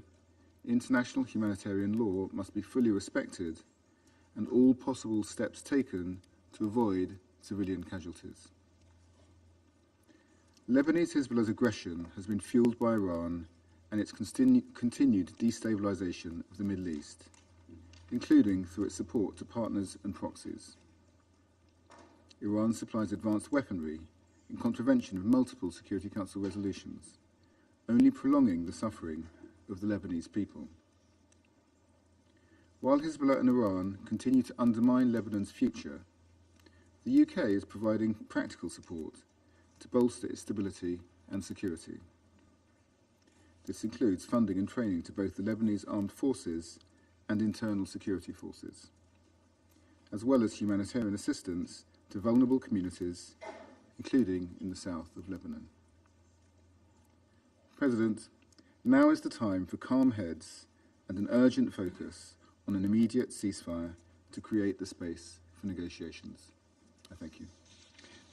international humanitarian law must be fully respected and all possible steps taken to avoid civilian casualties. Lebanese Hezbollah's aggression has been fueled by Iran and its continued destabilization of the Middle East, including through its support to partners and proxies. Iran supplies advanced weaponry in contravention of multiple Security Council resolutions, only prolonging the suffering of the Lebanese people. While Hezbollah and Iran continue to undermine Lebanon's future, the UK is providing practical support to bolster its stability and security. This includes funding and training to both the Lebanese armed forces and internal security forces, as well as humanitarian assistance to vulnerable communities, including in the south of Lebanon. President, now is the time for calm heads and an urgent focus on an immediate ceasefire to create the space for negotiations. I thank you.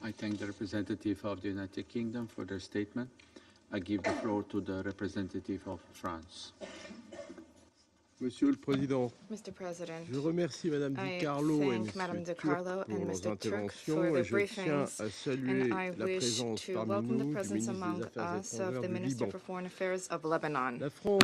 I thank the representative of the United Kingdom for their statement. I give the floor to the representative of France. Monsieur le Président, Mr. President, je remercie Madame I Di Carlo et thank Madame Monsieur Di Carlo Turc pour and leurs Mr. Turk for interventions their et je tiens briefings, à saluer and I la wish présence to parmi welcome the nous du presence ministre among des Affaires us of étrangères the du Minister Liban. for Foreign Affairs of Lebanon. La France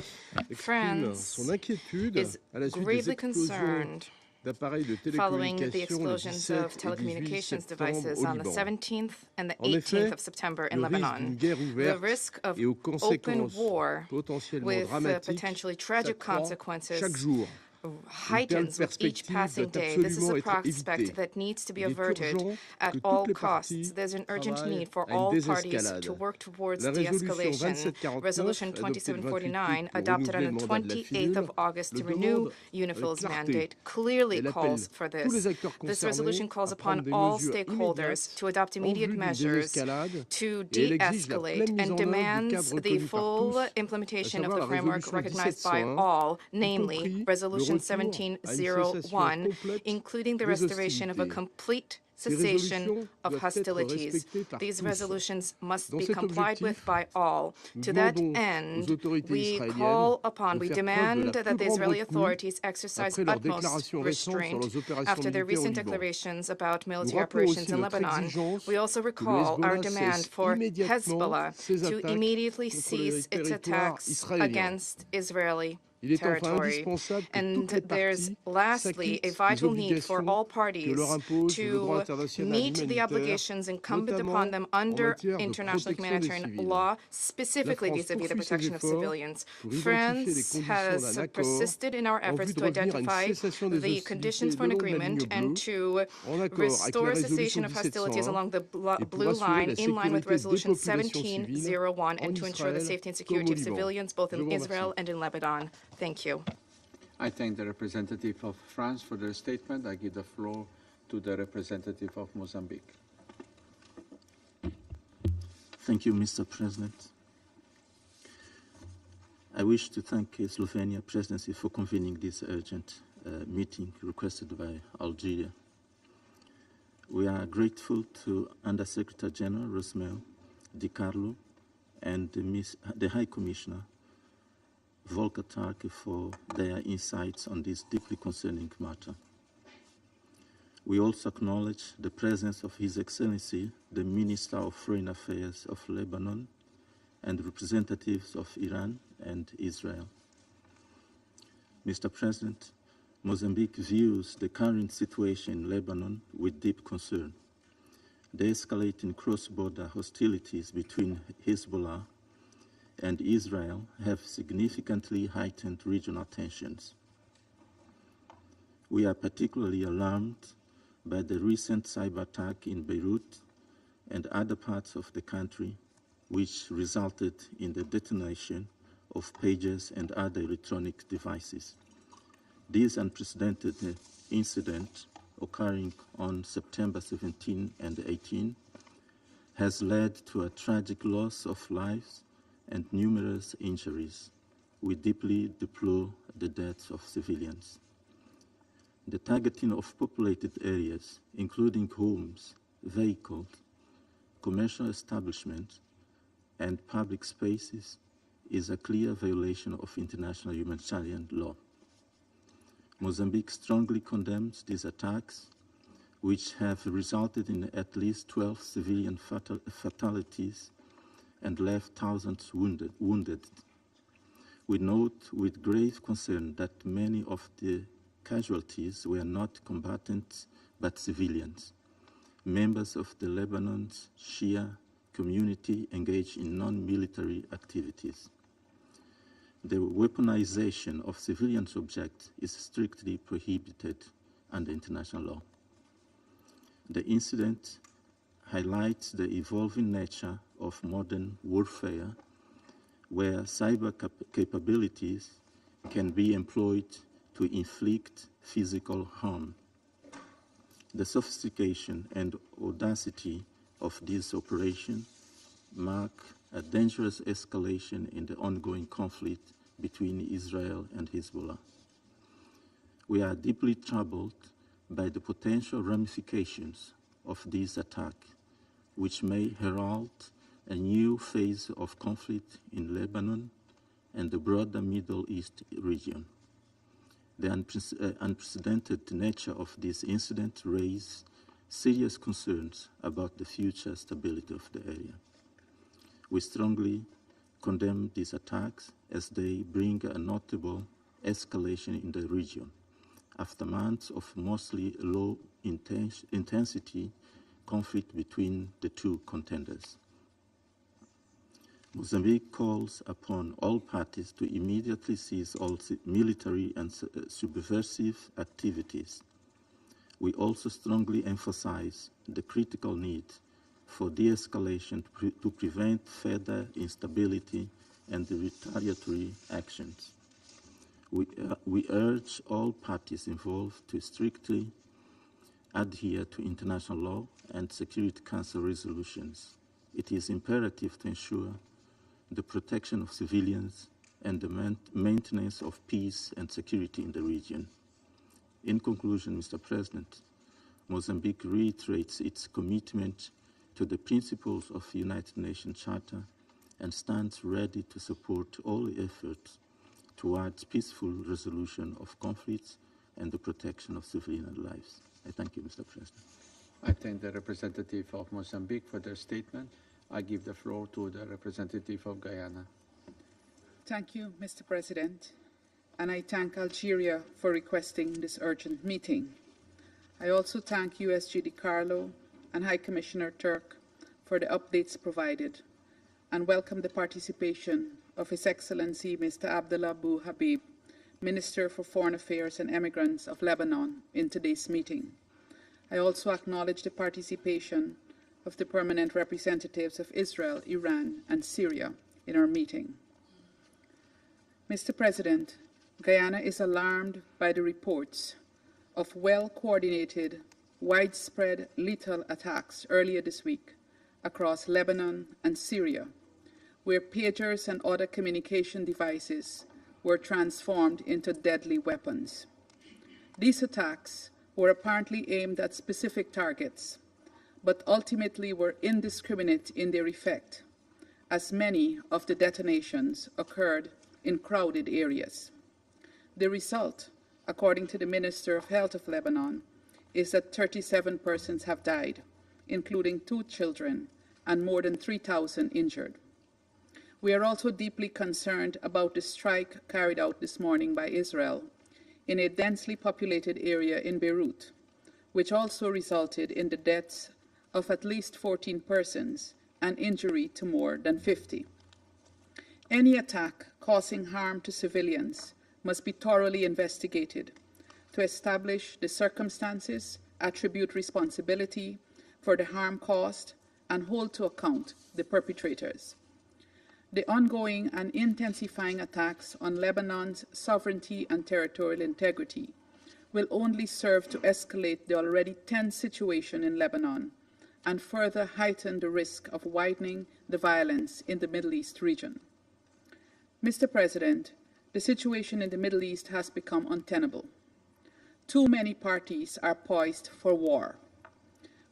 exprime France son inquiétude is à la suite des gravely explosions concerned d'appareils de following the télécommunications le explosions 17 of et 18 telecommunications septembre devices au on the Liban. 17th and the En 18th effet, of September in le risque Lebanon. d'une guerre The ouverte risk of et aux open conséquences war potentiellement with dramatiques potentially tragic s'accroît chaque consequences jour. heightens with each passing day. This is a prospect that needs to be averted at all costs. There's an urgent need for all parties to work towards de-escalation. Resolution 2749, adopted on the 28th of August to renew UNIFIL's mandate, clearly calls for this. This resolution calls upon all stakeholders to adopt immediate measures to de-escalate and demands the full implementation of the framework recognized by all, namely Resolution 1701, including the restoration of a complete cessation of hostilities. These resolutions must be complied with by all. To that end, we call upon, we demand that the Israeli authorities exercise utmost restraint after their recent declarations about military operations in Lebanon. We also recall our demand for Hezbollah to immediately cease its attacks against Israeli territory. And there's lastly a vital need for all parties to meet the obligations incumbent upon them under international humanitarian law, specifically vis-à-vis the protection of civilians. France has persisted in our efforts to identify the conditions for an agreement and to restore cessation of hostilities along the blue line in line with Resolution 1701 and to ensure the safety and security of civilians both in Israel and in Lebanon. Thank you. I thank the representative of France for their statement. I give the floor to the representative of Mozambique. Thank you, Mr. President. I wish to thank the Slovenia presidency for convening this urgent meeting requested by Algeria. We are grateful to Undersecretary General Rosemel Di Carlo and the High Commissioner Volker Turk for their insights on this deeply concerning matter. We also acknowledge the presence of His Excellency, the Minister of Foreign Affairs of Lebanon, and representatives of Iran and Israel. Mr. President, Mozambique views the current situation in Lebanon with deep concern. The escalating cross-border hostilities between Hezbollah and Israel have significantly heightened regional tensions. We are particularly alarmed by the recent cyber attack in Beirut and other parts of the country, which resulted in the detonation of pagers and other electronic devices. This unprecedented incident occurring on September 17 and 18 has led to a tragic loss of lives and numerous injuries. We deeply deplore the deaths of civilians. The targeting of populated areas, including homes, vehicles, commercial establishments, and public spaces, is a clear violation of international humanitarian law. Mozambique strongly condemns these attacks, which have resulted in at least 12 civilian fatalities and left thousands wounded. We note with grave concern that many of the casualties were not combatants but civilians, members of the Lebanon's Shia community engaged in non-military activities. The weaponization of civilian subjects is strictly prohibited under international law. The incident highlights the evolving nature of modern warfare, where cyber capabilities can be employed to inflict physical harm. The sophistication and audacity of this operation mark a dangerous escalation in the ongoing conflict between Israel and Hezbollah. We are deeply troubled by the potential ramifications of this attack, which may herald a new phase of conflict in Lebanon and the broader Middle East region. The unprecedented nature of this incident raises serious concerns about the future stability of the area. We strongly condemn these attacks as they bring a notable escalation in the region after months of mostly low-intensity conflict between the two contenders. Mozambique calls upon all parties to immediately cease all military and subversive activities. We also strongly emphasize the critical need for de-escalation to prevent further instability and the retaliatory actions. We urge all parties involved to strictly adhere to international law and Security Council resolutions. It is imperative to ensure the protection of civilians and the maintenance of peace and security in the region. In conclusion, Mr. President, Mozambique reiterates its commitment to the principles of the United Nations Charter and stands ready to support all efforts towards peaceful resolution of conflicts and the protection of civilian lives. I thank you, Mr. President. I thank the representative of Mozambique for their statement. I give the floor to the representative of Guyana. Thank you, Mr. President, and I thank Algeria for requesting this urgent meeting. I also thank USG DiCarlo and High Commissioner Turk for the updates provided, and welcome the participation of His Excellency Mr. Abdullah Bou Habib, Minister for Foreign Affairs and Immigrants of Lebanon, in today's meeting. I also acknowledge the participation of the permanent representatives of Israel, Iran, and Syria in our meeting. Mr. President, Guyana is alarmed by the reports of well-coordinated, widespread lethal attacks earlier this week across Lebanon and Syria, where pagers and other communication devices were transformed into deadly weapons. These attacks were apparently aimed at specific targets, but ultimately were indiscriminate in their effect, as many of the detonations occurred in crowded areas. The result, according to the Minister of Health of Lebanon, is that 37 persons have died, including 2 children, and more than 3,000 injured. We are also deeply concerned about the strike carried out this morning by Israel in a densely populated area in Beirut, which also resulted in the deaths of at least 14 persons and injury to more than 50. Any attack causing harm to civilians must be thoroughly investigated to establish the circumstances, attribute responsibility for the harm caused, and hold to account the perpetrators. The ongoing and intensifying attacks on Lebanon's sovereignty and territorial integrity will only serve to escalate the already tense situation in Lebanon and further heighten the risk of widening the violence in the Middle East region. Mr. President, the situation in the Middle East has become untenable. Too many parties are poised for war.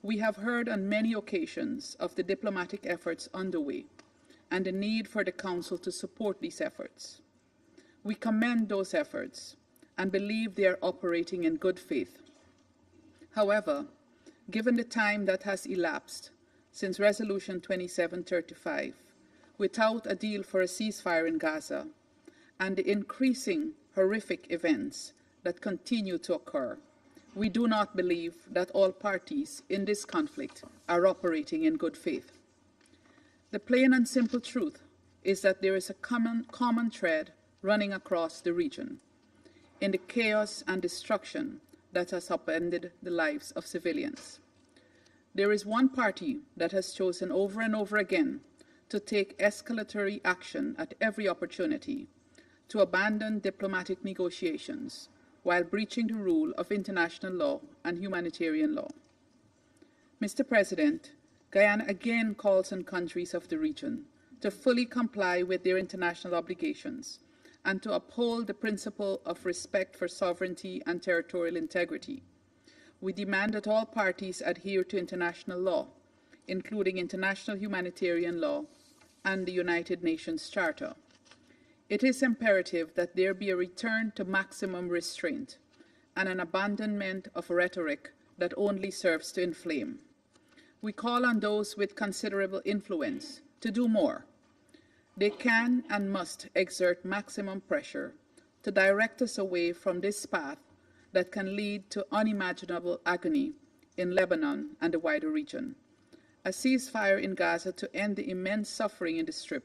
We have heard on many occasions of the diplomatic efforts underway and the need for the Council to support these efforts. We commend those efforts and believe they are operating in good faith. However, given the time that has elapsed since Resolution 2735, without a deal for a ceasefire in Gaza, and the increasing horrific events that continue to occur, we do not believe that all parties in this conflict are operating in good faith. The plain and simple truth is that there is a common thread running across the region in the chaos and destruction that has upended the lives of civilians. There is one party that has chosen over and over again to take escalatory action at every opportunity, to abandon diplomatic negotiations while breaching the rule of international law and humanitarian law. Mr. President, Guyana again calls on countries of the region to fully comply with their international obligations and to uphold the principle of respect for sovereignty and territorial integrity. We demand that all parties adhere to international law, including international humanitarian law and the United Nations Charter. It is imperative that there be a return to maximum restraint and an abandonment of rhetoric that only serves to inflame. We call on those with considerable influence to do more. They can and must exert maximum pressure to direct us away from this path that can lead to unimaginable agony in Lebanon and the wider region. A ceasefire in Gaza to end the immense suffering in the Strip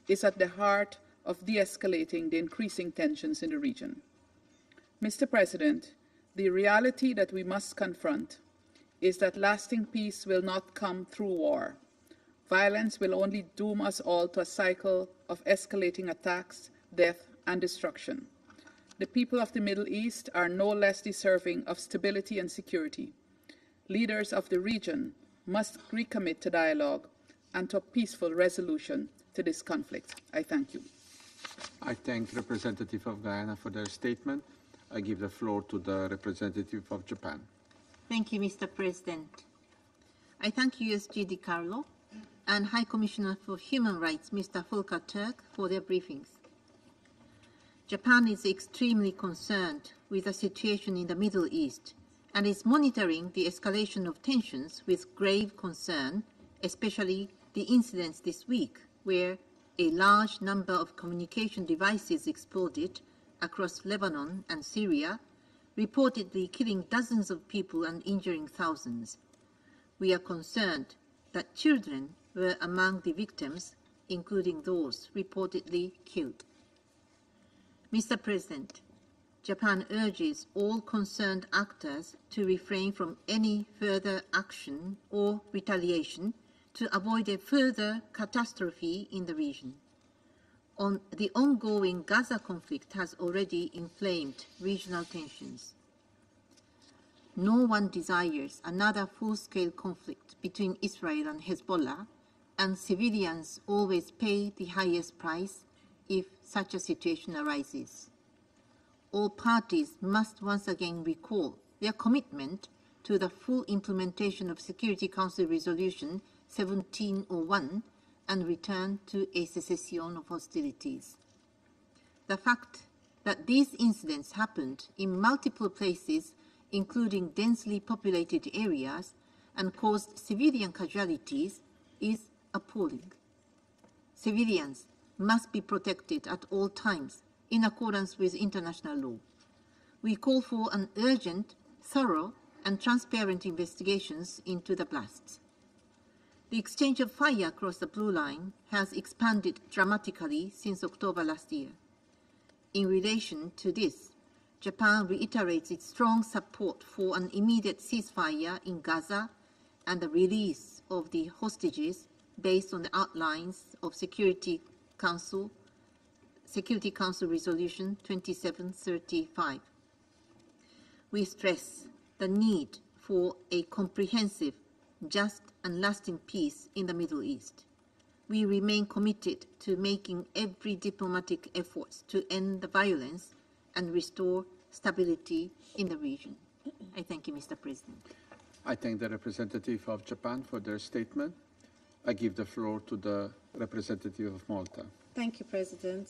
is at the heart of de-escalating the increasing tensions in the region. Mr. President, the reality that we must confront is that lasting peace will not come through war. Violence will only doom us all to a cycle of escalating attacks, death, and destruction. The people of the Middle East are no less deserving of stability and security. Leaders of the region must recommit to dialogue and to a peaceful resolution to this conflict. I thank you. I thank the representative of Guyana for their statement. I give the floor to the representative of Japan. Thank you, Mr. President. I thank USG DiCarlo and High Commissioner for Human Rights, Mr. Volker Turk, for their briefings. Japan is extremely concerned with the situation in the Middle East and is monitoring the escalation of tensions with grave concern, especially the incidents this week where a large number of communication devices exploded across Lebanon and Syria, reportedly killing dozens of people and injuring thousands. We are concerned that children were among the victims, including those reportedly killed. Mr. President, Japan urges all concerned actors to refrain from any further action or retaliation to avoid a further catastrophe in the region. The ongoing Gaza conflict has already inflamed regional tensions. No one desires another full-scale conflict between Israel and Hezbollah, and civilians always pay the highest price if such a situation arises. All parties must once again recall their commitment to the full implementation of Security Council Resolution 1701 and return to a cessation of hostilities. The fact that these incidents happened in multiple places, including densely populated areas, and caused civilian casualties is appalling. Civilians must be protected at all times in accordance with international law. We call for an urgent, thorough, and transparent investigations into the blasts. The exchange of fire across the Blue Line has expanded dramatically since October last year. In relation to this, Japan reiterates its strong support for an immediate ceasefire in Gaza and the release of the hostages based on the outlines of Security Council Resolution 2735. We stress the need for a comprehensive, just and lasting peace in the Middle East. we remain committed to making every diplomatic effort to end the violence and restore stability in the region. I thank you, Mr. President. I thank the representative of Japan for their statement. I give the floor to the representative of Malta. Thank you, President.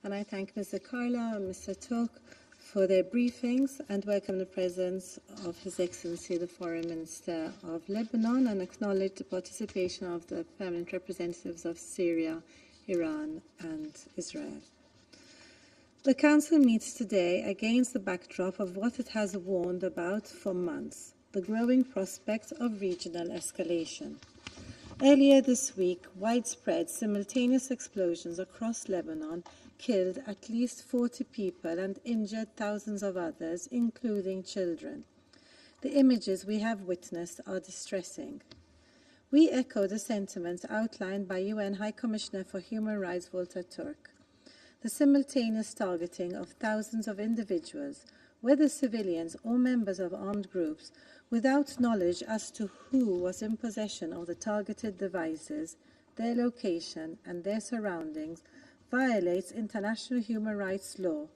And I thank Mr. Carlo and Mr. Turk for their briefings and welcome the presence of His Excellency the Foreign Minister of Lebanon and acknowledge the participation of the permanent representatives of Syria, Iran and Israel. The Council meets today against the backdrop of what it has warned about for months, the growing prospect of regional escalation. Earlier this week, widespread simultaneous explosions across Lebanon killed at least 40 people and injured thousands of others, including children. The images we have witnessed are distressing. We echo the sentiments outlined by UN High Commissioner for Human Rights Volker Turk. The simultaneous targeting of thousands of individuals, whether civilians or members of armed groups, without knowledge as to who was in possession of the targeted devices, their location and their surroundings, violates international human rights law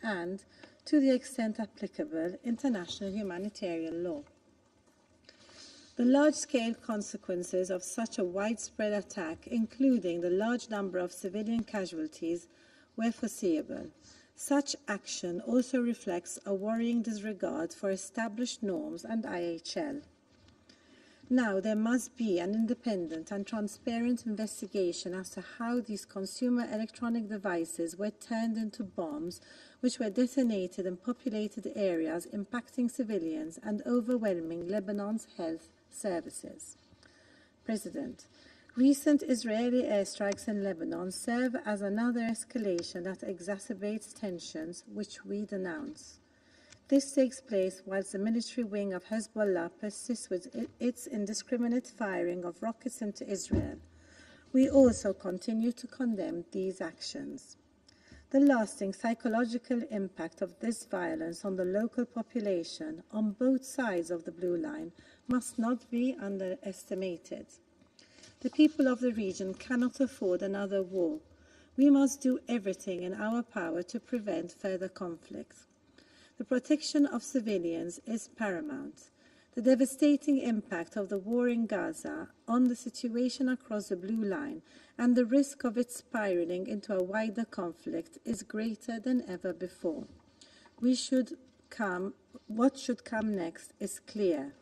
and, to the extent applicable, international humanitarian law. The large-scale consequences of such a widespread attack, including the large number of civilian casualties, were foreseeable. Such action also reflects a worrying disregard for established norms and IHL. Now, there must be an independent and transparent investigation as to how these consumer electronic devices were turned into bombs which were detonated in populated areas, impacting civilians and overwhelming Lebanon's health services. President, recent Israeli airstrikes in Lebanon serve as another escalation that exacerbates tensions, which we denounce. This takes place whilst the military wing of Hezbollah persists with its indiscriminate firing of rockets into Israel. We also continue to condemn these actions. The lasting psychological impact of this violence on the local population on both sides of the Blue Line must not be underestimated. The people of the region cannot afford another war. We must do everything in our power to prevent further conflict. The protection of civilians is paramount. The devastating impact of the war in Gaza on the situation across the Blue Line and the risk of it spiraling into a wider conflict is greater than ever before. What should come next is clear.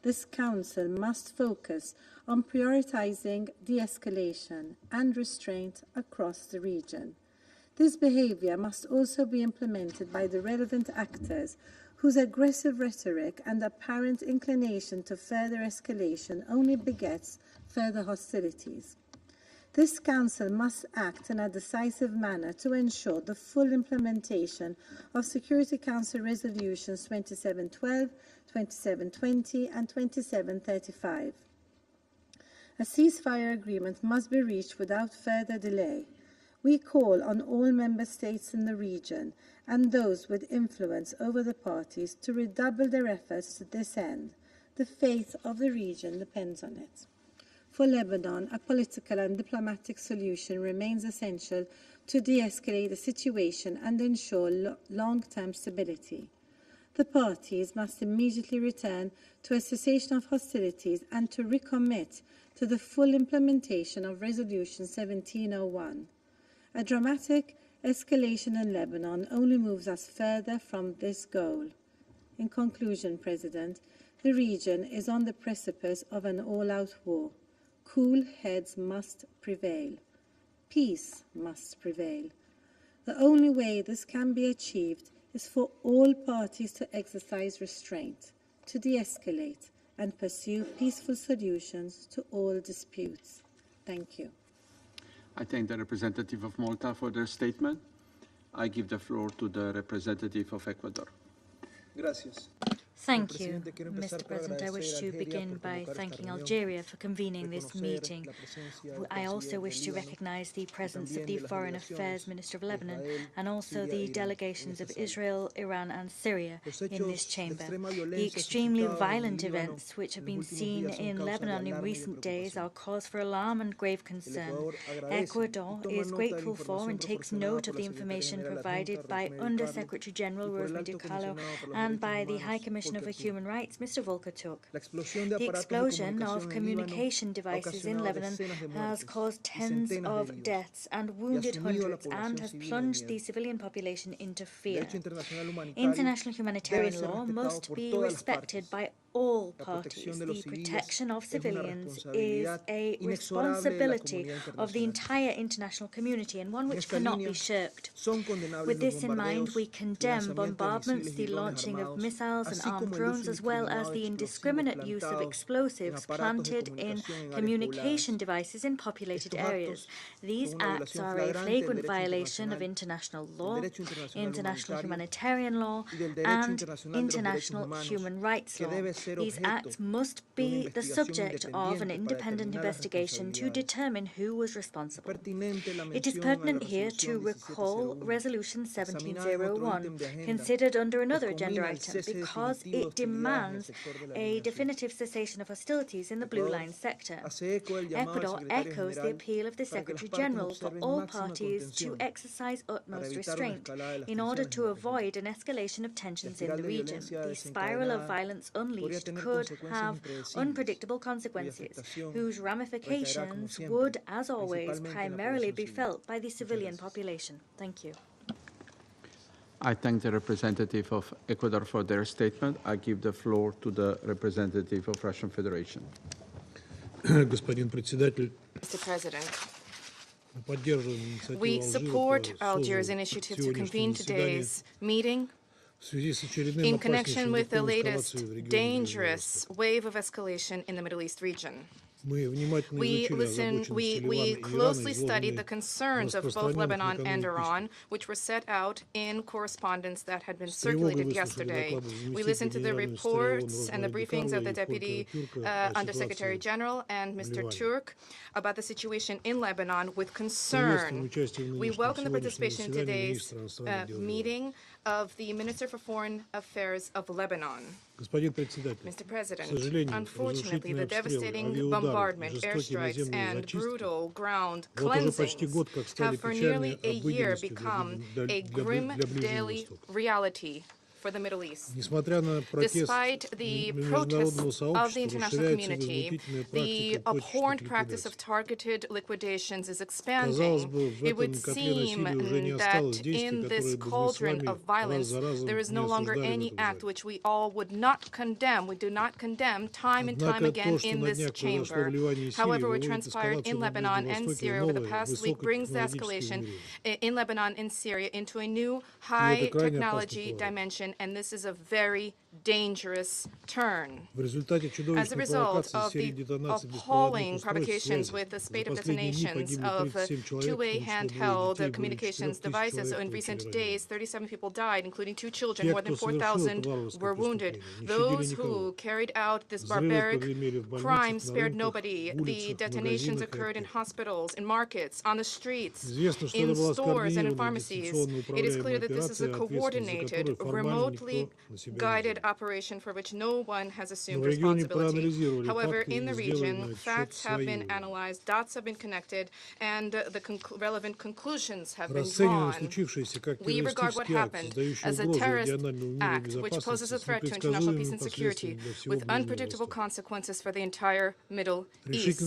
This Council must focus on prioritizing de-escalation and restraint across the region. This behavior must also be implemented by the relevant actors whose aggressive rhetoric and apparent inclination to further escalation only begets further hostilities. This Council must act in a decisive manner to ensure the full implementation of Security Council Resolutions 2712, 2720 and 2735. A ceasefire agreement must be reached without further delay. We call on all member states in the region and those with influence over the parties to redouble their efforts to this end. The fate of the region depends on it. For Lebanon, a political and diplomatic solution remains essential to de-escalate the situation and ensure long-term stability. The parties must immediately return to a cessation of hostilities and to recommit to the full implementation of Resolution 1701. A dramatic escalation in Lebanon only moves us further from this goal. In conclusion, President, the region is on the precipice of an all-out war. Cool heads must prevail. Peace must prevail. The only way this can be achieved is for all parties to exercise restraint, to de-escalate, and pursue peaceful solutions to all disputes. Thank you. I thank the representative of Malta for their statement. I give the floor to the representative of Ecuador. Gracias. Thank you, Mr. President. I wish to begin by thanking Algeria for convening this meeting. I also wish to recognize the presence of the Foreign Affairs Minister of Lebanon and also the delegations of Israel, Iran and Syria in this chamber. The extremely violent events which have been seen in Lebanon in recent days are cause for alarm and grave concern. Ecuador is grateful for and takes note of the information provided by Under-Secretary General Rosemary DiCarlo and by the High Commissioner for Human Rights, Mr. Volker Turk. The explosion of communication devices in Lebanon has caused tens of deaths and wounded hundreds and has plunged the civilian population into fear. International humanitarian law must be respected by all parties. The protection of civilians is a responsibility of the entire international community and one which cannot be shirked. With this in mind, we condemn bombardments, the launching of missiles and armed drones, as well as the indiscriminate use of explosives planted in communication devices in populated areas. These acts are a flagrant violation of international law, international humanitarian law, and international human rights law. These acts must be the subject of an independent investigation to determine who was responsible. It is pertinent here to recall Resolution 1701, considered under another agenda item, because it demands a definitive cessation of hostilities in the Blue Line sector. Ecuador echoes the appeal of the Secretary-General for all parties to exercise utmost restraint in order to avoid an escalation of tensions in the region. The spiral of violence unleashed could have unpredictable consequences, whose ramifications would, as always, primarily be felt by the civilian population. Thank you. I thank the representative of Ecuador for their statement. I give the floor to the representative of Russian Federation. Mr. President, we support Algiers' initiative to convene today's meeting in connection with the latest dangerous wave of escalation in the Middle East region. We closely studied the concerns of both Lebanon and Iran, which were set out in correspondence that had been circulated yesterday. We listened to the reports and the briefings of the Deputy Undersecretary General and Mr. Turk about the situation in Lebanon with concern. We welcome the participation in today's meeting of the Minister for Foreign Affairs of Lebanon. Mr. President, unfortunately, the devastating bombardment, airstrikes, and brutal ground cleansings have for nearly a year become a grim daily reality for the Middle East. Despite the protests of the international community, the abhorrent practice of targeted liquidations is expanding. It would seem that in this cauldron of violence, there is no longer any act which we all would not condemn. We do not condemn time and time again in this chamber. However, what transpired in Lebanon and Syria over the past week brings the escalation in Lebanon and Syria into a new high-technology dimension, and this is a very dangerous turn. As a result of the appalling provocations with the spate of detonations of two-way handheld communications devices in recent days, 37 people died, including 2 children. More than 4,000 were wounded. Those who carried out this barbaric crime spared nobody. The detonations occurred in hospitals, in markets, on the streets, in stores and in pharmacies. It is clear that this is a coordinated, remotely guided operation for which no one has assumed responsibility. However, in the region, facts have been analyzed, dots have been connected, and the relevant conclusions have been drawn. We regard what happened as a terrorist act which poses a threat to international peace and security with unpredictable consequences for the entire Middle East.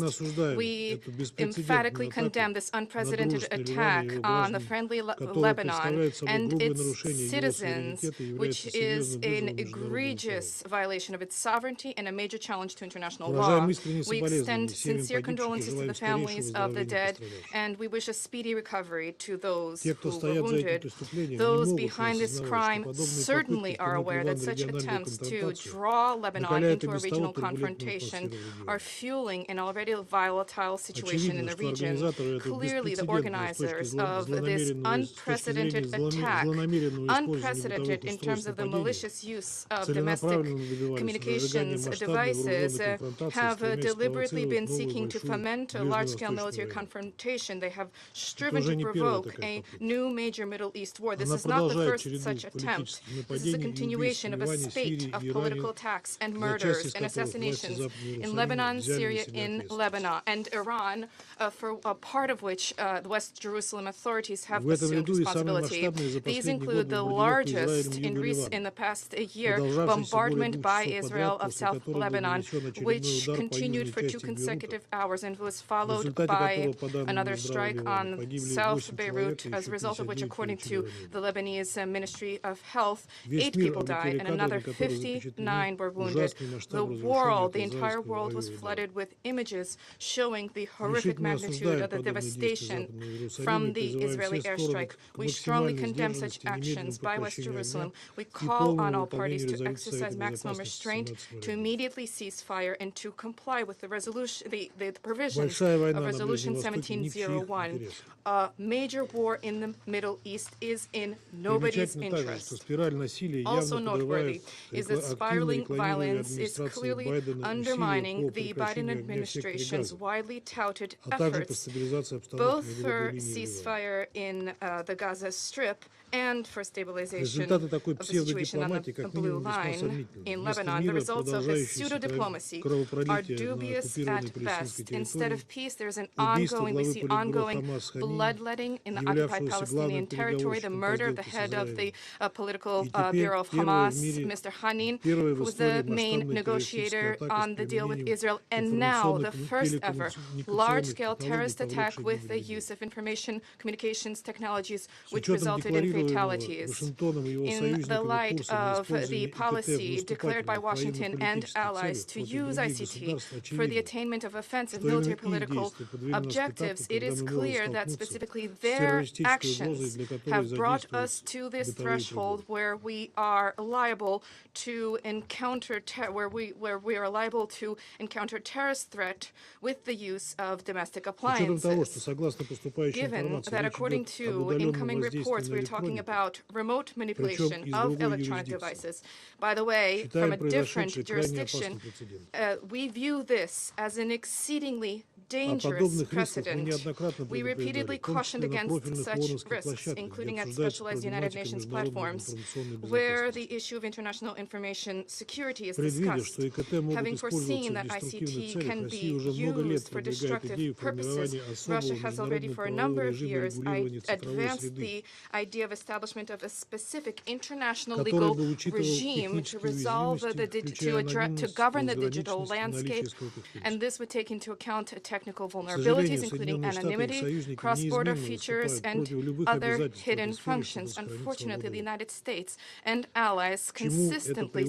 We emphatically condemn this unprecedented attack on the friendly Lebanon and its citizens, which is an egregious violation of its sovereignty and a major challenge to international law. We extend sincere condolences to the families of the dead, and we wish a speedy recovery to those who were wounded. Those behind this crime certainly are aware that such attempts to draw Lebanon into a regional confrontation are fueling an already volatile situation in the region. Clearly, the organizers of this unprecedented attack, unprecedented in terms of the malicious use of domestic communications devices have deliberately been seeking to foment a large-scale military confrontation. They have striven to provoke a new major Middle East war. This is not the first such attempt. This is a continuation of a spate of political attacks and murders and assassinations in Lebanon, Syria, in Lebanon, and Iran, for a part of which the West Jerusalem authorities have assumed responsibility. These include the largest in the past year bombardment by Israel of South Lebanon, which continued for 2 consecutive hours and was followed by another strike on South Beirut, as a result of which, according to the Lebanese Ministry of Health, 8 people died and another 59 were wounded. The entire world was flooded with images showing the horrific magnitude of the devastation from the Israeli airstrike. We strongly condemn such actions by West Jerusalem. We call on all parties to exercise maximum restraint, to immediately cease fire, and to comply with the provisions of Resolution 1701. A major war in the Middle East is in nobody's interest. Also noteworthy is that spiraling violence is clearly undermining the Biden administration's widely touted efforts, both for ceasefire in the Gaza Strip and for stabilization of the situation on the Blue Line in Lebanon. The results of this pseudo-diplomacy are dubious at best. Instead of peace, we see ongoing bloodletting in the occupied Palestinian territory, the murder of the head of the political bureau of Hamas, Mr. Hanin, who was the main negotiator on the deal with Israel, and now the first ever large-scale terrorist attack with the use of information communications technologies, which resulted in fatalities. In the light of the policy declared by Washington and allies to use ICT for the attainment of offensive military political objectives, it is clear that specifically their actions have brought us to this threshold where we are liable to encounter terrorist threat with the use of domestic appliances. Given that according to incoming reports, we're talking about remote manipulation of electronic devices. By the way, from a different jurisdiction, we view this as an exceedingly dangerous precedent. We repeatedly cautioned against such risks, including at specialized United Nations platforms, where the issue of international information security is discussed. Having foreseen that ICT can be used for destructive purposes, Russia has already for a number of years advanced the idea of establishment of a specific international legal regime to govern the digital landscape, and this would take into account technical vulnerabilities, including anonymity, cross-border features, and other hidden functions. Unfortunately, the United States and allies consistently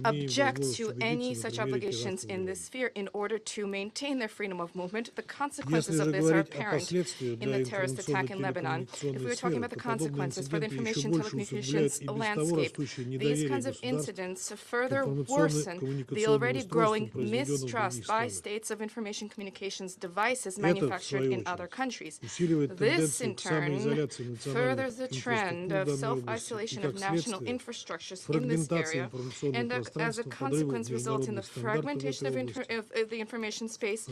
object to any such obligations in this sphere in order to maintain their freedom of movement. The consequences of this are apparent in the terrorist attack in Lebanon. If we were talking about the consequences for the information telecommunications landscape, these kinds of incidents further worsen the already growing mistrust by states of information communications devices manufactured in other countries. This, in turn, furthers the trend of self-isolation of national infrastructures in this area, and as a consequence results in the fragmentation of the information space,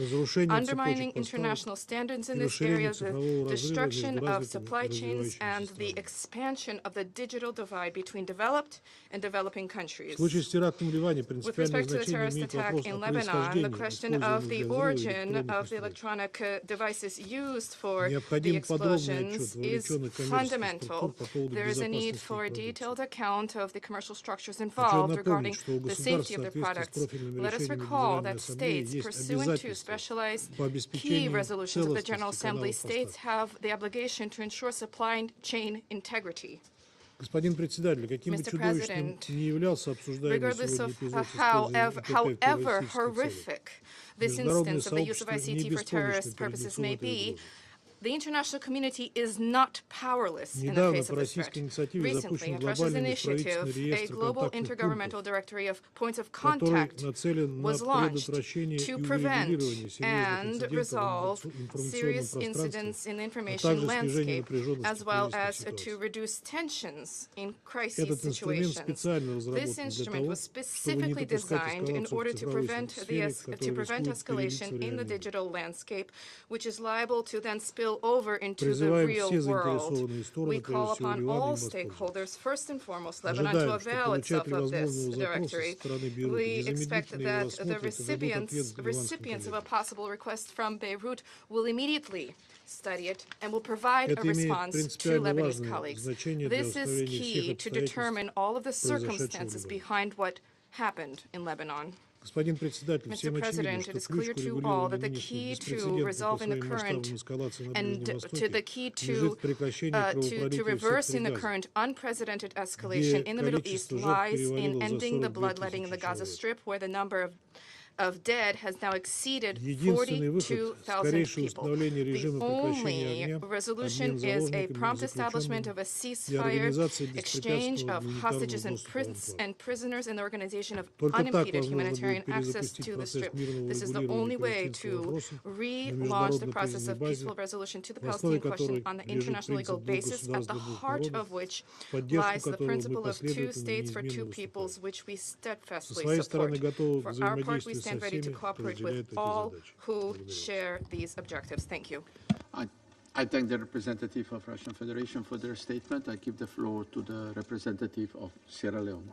undermining international standards in this area, the destruction of supply chains, and the expansion of the digital divide between developed and developing countries. With respect to the terrorist attack in Lebanon, the question of the origin of the electronic devices used for the explosions is fundamental. There is a need for a detailed account of the commercial structures involved regarding the safety of the products. Let us recall that states, pursuant to specialized key resolutions of the General Assembly, states have the obligation to ensure supply chain integrity. Mr. President, regardless of however horrific this instance of the use of ICT for terrorist purposes may be, The international community is not powerless in the face of this threat. Recently, at Russia's initiative, a global intergovernmental directory of points of contact was launched to prevent and resolve serious incidents in the information landscape, as well as to reduce tensions in crisis situations. This instrument was specifically designed in order to prevent escalation in the digital landscape, which is liable to then spill over into the real world. We call upon all stakeholders, first and foremost Lebanon, to avail itself of this directory. We expect that the recipients of a possible request from Beirut will immediately study it and will provide a response to Lebanese colleagues. This is key to determine all of the circumstances behind what happened in Lebanon. Mr. President, it is clear to all that the key to resolving the current and to the key to reversing the current unprecedented escalation in the Middle East lies in ending the bloodletting in the Gaza Strip, where the number of dead has now exceeded 42,000 people. The only resolution is a prompt establishment of a ceasefire, exchange of hostages and prisoners, and the organization of unimpeded humanitarian access to the Strip. This is the only way to relaunch the process of peaceful resolution to the Palestinian question on the international legal basis, at the heart of which lies the principle of 2 states for 2 peoples, which we steadfastly support. For our part, we stand ready to cooperate with all who share these objectives. Thank you. I thank the representative of Russian Federation for their statement. I give the floor to the representative of Sierra Leone.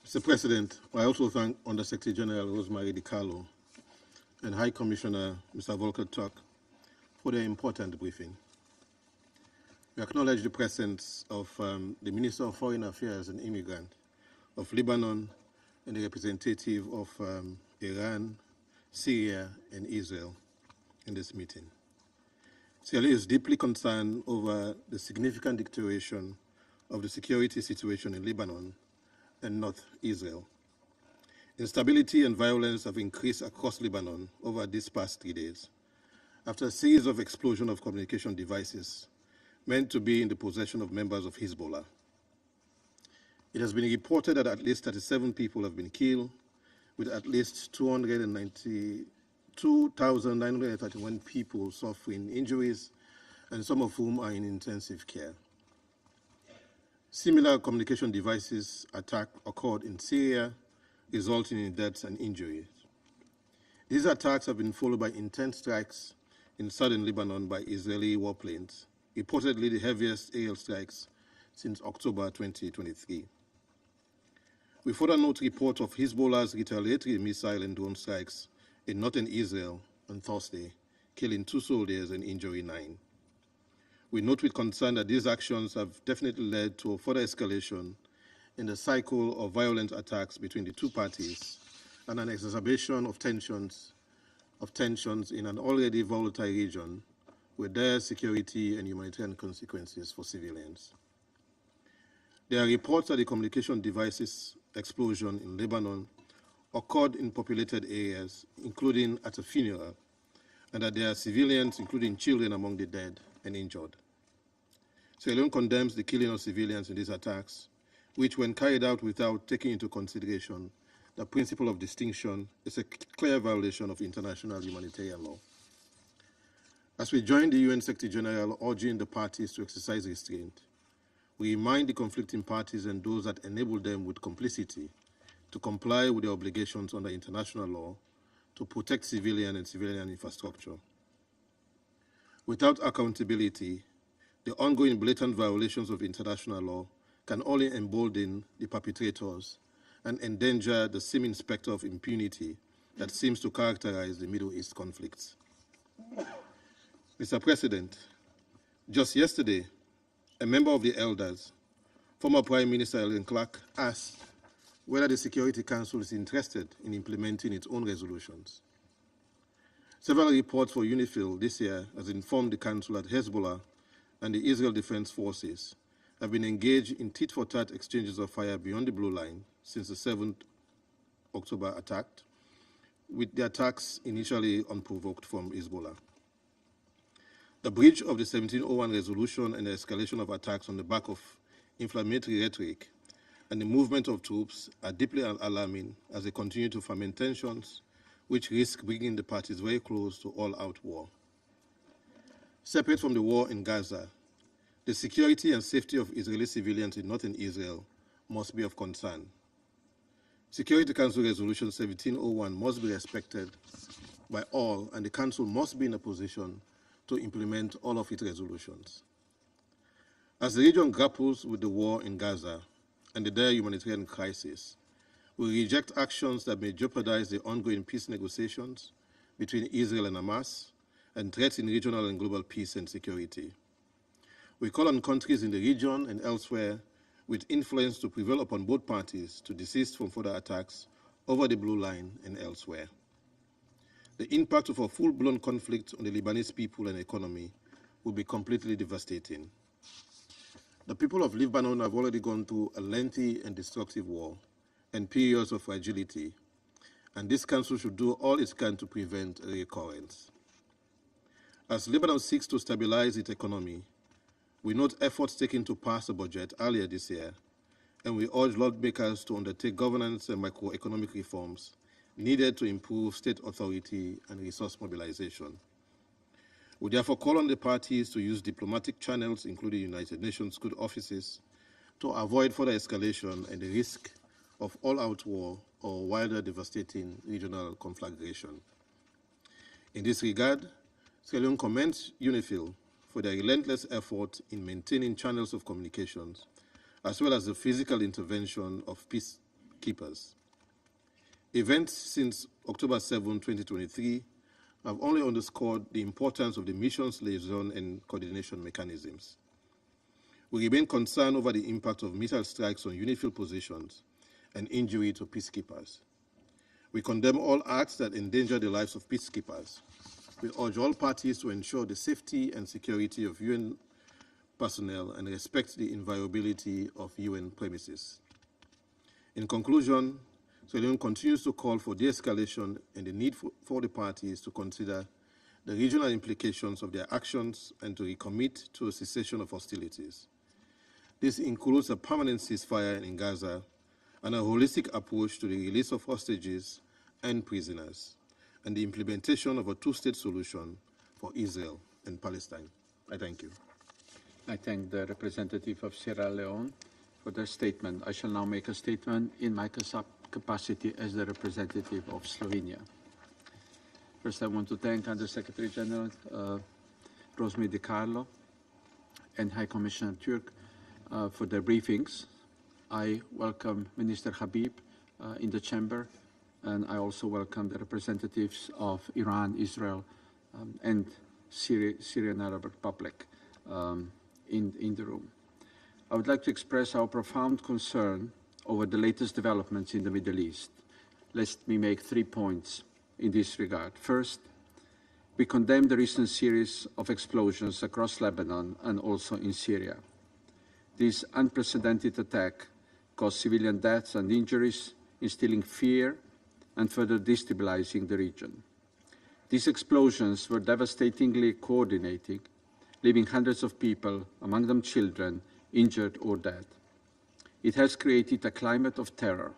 Mr. President, I also thank Under-Secretary General Rosemary DiCarlo and High Commissioner Mr. Volker Turk for their important briefing. We acknowledge the presence of the Minister of Foreign Affairs and Immigrant of Lebanon and the representative of Iran, Syria, and Israel in this meeting. Sierra Leone is deeply concerned over the significant deterioration of the security situation in Lebanon and North Israel. Instability and violence have increased across Lebanon over these past 3 days, after a series of explosions of communication devices meant to be in the possession of members of Hezbollah. It has been reported that at least 37 people have been killed, with at least 2,931 people suffering injuries, and some of whom are in intensive care. Similar communication devices attack occurred in Syria, resulting in deaths and injuries. These attacks have been followed by intense strikes in southern Lebanon by Israeli warplanes, reportedly the heaviest aerial strikes since October 2023. We further note reports of Hezbollah's retaliatory missile and drone strikes in northern Israel on Thursday, killing 2 soldiers and injuring 9. We note with concern that these actions have definitely led to a further escalation in the cycle of violent attacks between the 2 parties and an exacerbation of tensions in an already volatile region with dire security and humanitarian consequences for civilians. There are reports that the communication devices explosion in Lebanon occurred in populated areas, including at a funeral, and that there are civilians, including children, among the dead and injured. Sierra Leone condemns the killing of civilians in these attacks, which, when carried out without taking into consideration the principle of distinction, is a clear violation of international humanitarian law. As we join the UN Secretary General urging the parties to exercise restraint, we remind the conflicting parties and those that enable them with complicity to comply with their obligations under international law to protect civilian and civilian infrastructure. Without accountability, the ongoing blatant violations of international law can only embolden the perpetrators and endanger the seeming specter of impunity that seems to characterize the Middle East conflicts. Mr. President, just yesterday, a member of the elders, former Prime Minister Ellen Clark, asked whether the Security Council is interested in implementing its own resolutions. Several reports for UNIFIL this year has informed the Council that Hezbollah and the Israel Defense Forces have been engaged in tit-for-tat exchanges of fire beyond the blue line since the 7th October attack, with the attacks initially unprovoked from Hezbollah. The breach of the 1701 resolution and the escalation of attacks on the back of inflammatory rhetoric and the movement of troops are deeply alarming as they continue to foment tensions which risk bringing the parties very close to all-out war. Separate from the war in Gaza, the security and safety of Israeli civilians in northern Israel must be of concern. Security Council Resolution 1701 must be respected by all, and the Council must be in a position to implement all of its resolutions. As the region grapples with the war in Gaza and the dire humanitarian crisis, we reject actions that may jeopardize the ongoing peace negotiations between Israel and Hamas and threaten regional and global peace and security. We call on countries in the region and elsewhere with influence to prevail upon both parties to desist from further attacks over the Blue Line and elsewhere. The impact of a full-blown conflict on the Lebanese people and economy will be completely devastating. The people of Lebanon have already gone through a lengthy and destructive war and periods of fragility, and this Council should do all it can to prevent a recurrence. As Lebanon seeks to stabilize its economy, we note efforts taken to pass a budget earlier this year, and we urge lawmakers to undertake governance and macroeconomic reforms needed to improve state authority and resource mobilization. We therefore call on the parties to use diplomatic channels, including United Nations good offices, to avoid further escalation and the risk of all-out war or wider devastating regional conflagration. In this regard, Sierra Leone commends UNIFIL for their relentless effort in maintaining channels of communications, as well as the physical intervention of peacekeepers. Events since October 7, 2023 have only underscored the importance of the mission's liaison and coordination mechanisms. We remain concerned over the impact of missile strikes on UNIFIL positions and injury to peacekeepers. We condemn all acts that endanger the lives of peacekeepers. We urge all parties to ensure the safety and security of UN personnel and respect the inviolability of UN premises. In conclusion, Sierra Leone continues to call for de-escalation and the need for the parties to consider the regional implications of their actions and to recommit to a cessation of hostilities. This includes a permanent ceasefire in Gaza and a holistic approach to the release of hostages and prisoners, and the implementation of a two-state solution for Israel and Palestine. I thank you. I thank the representative of Sierra Leone for their statement. I shall now make a statement in my capacity as the representative of Slovenia. First, I want to thank Under-Secretary General Rosemary DiCarlo and High Commissioner Turk for their briefings. I welcome Minister Habib in the chamber, and I also welcome the representatives of Iran, Israel, and Syrian Arab Republic in the room. I would like to express our profound concern over the latest developments in the Middle East. Let me make 3 points in this regard. First, we condemn the recent series of explosions across Lebanon and also in Syria. This unprecedented attack caused civilian deaths and injuries, instilling fear and further destabilizing the region. These explosions were devastatingly coordinated, leaving hundreds of people, among them children, injured or dead. It has created a climate of terror.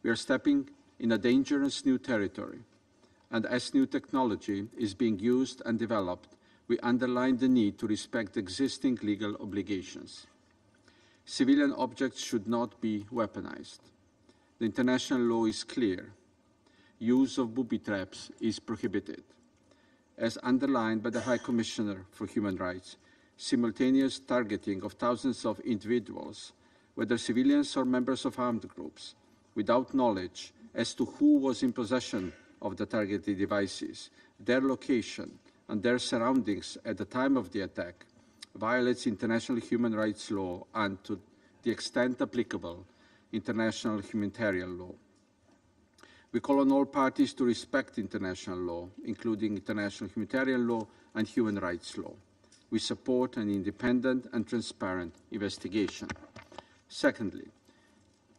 We are stepping in a dangerous new territory, and as new technology is being used and developed, we underline the need to respect existing legal obligations. Civilian objects should not be weaponized. The international law is clear. Use of booby traps is prohibited. As underlined by the High Commissioner for Human Rights, simultaneous targeting of thousands of individuals, whether civilians or members of armed groups, without knowledge as to who was in possession of the targeted devices, their location, and their surroundings at the time of the attack, violates international human rights law and, to the extent applicable, international humanitarian law. We call on all parties to respect international law, including international humanitarian law and human rights law. We support an independent and transparent investigation. Secondly,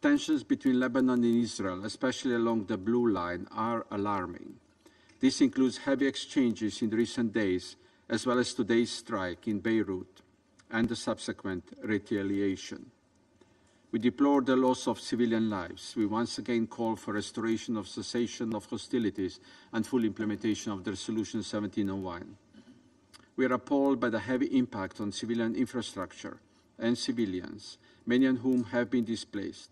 tensions between Lebanon and Israel, especially along the Blue Line, are alarming. This includes heavy exchanges in recent days as well as today's strike in Beirut and the subsequent retaliation. We deplore the loss of civilian lives. We once again call for restoration of cessation of hostilities and full implementation of the Resolution 1701. We are appalled by the heavy impact on civilian infrastructure and civilians, many of whom have been displaced.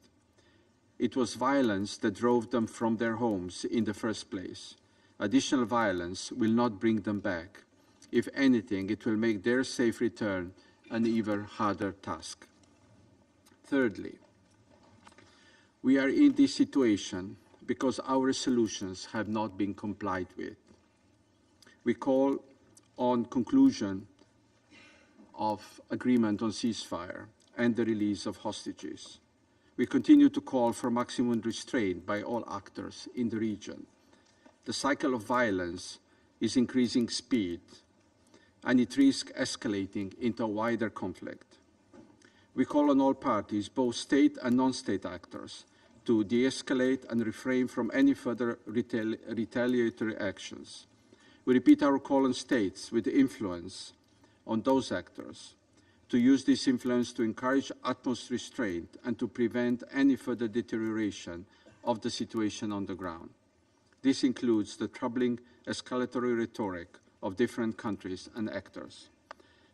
It was violence that drove them from their homes in the first place. Additional violence will not bring them back. If anything, it will make their safe return an even harder task. Thirdly, we are in this situation because our resolutions have not been complied with. We call on conclusion of agreement on ceasefire and the release of hostages. We continue to call for maximum restraint by all actors in the region. The cycle of violence is increasing speed, and it risks escalating into a wider conflict. We call on all parties, both state and non-state actors, to de-escalate and refrain from any further retaliatory actions. We repeat our call on states with influence on those actors to use this influence to encourage utmost restraint and to prevent any further deterioration of the situation on the ground. This includes the troubling escalatory rhetoric of different countries and actors.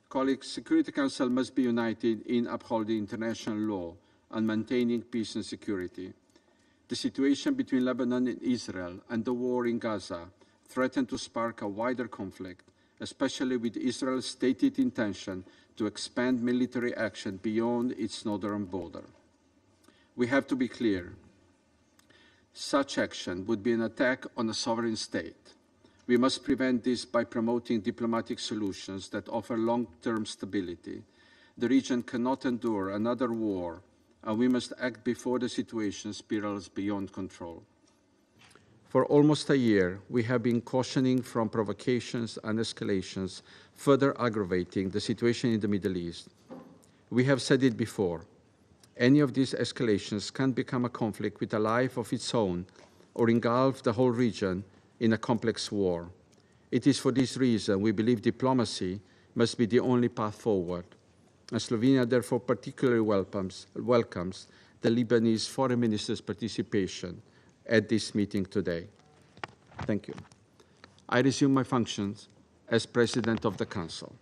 Colleagues, Security Council must be united in upholding international law and maintaining peace and security. The situation between Lebanon and Israel and the war in Gaza threaten to spark a wider conflict, especially with Israel's stated intention to expand military action beyond its northern border. We have to be clear. Such action would be an attack on a sovereign state. We must prevent this by promoting diplomatic solutions that offer long-term stability. The region cannot endure another war, and we must act before the situation spirals beyond control. For almost a year, we have been cautioning from provocations and escalations, further aggravating the situation in the Middle East. We have said it before. Any of these escalations can become a conflict with a life of its own or engulf the whole region in a complex war. It is for this reason we believe diplomacy must be the only path forward. And Slovenia therefore particularly welcomes the Lebanese Foreign Minister's participation at this meeting today. Thank you. I resume my functions as President of the Council.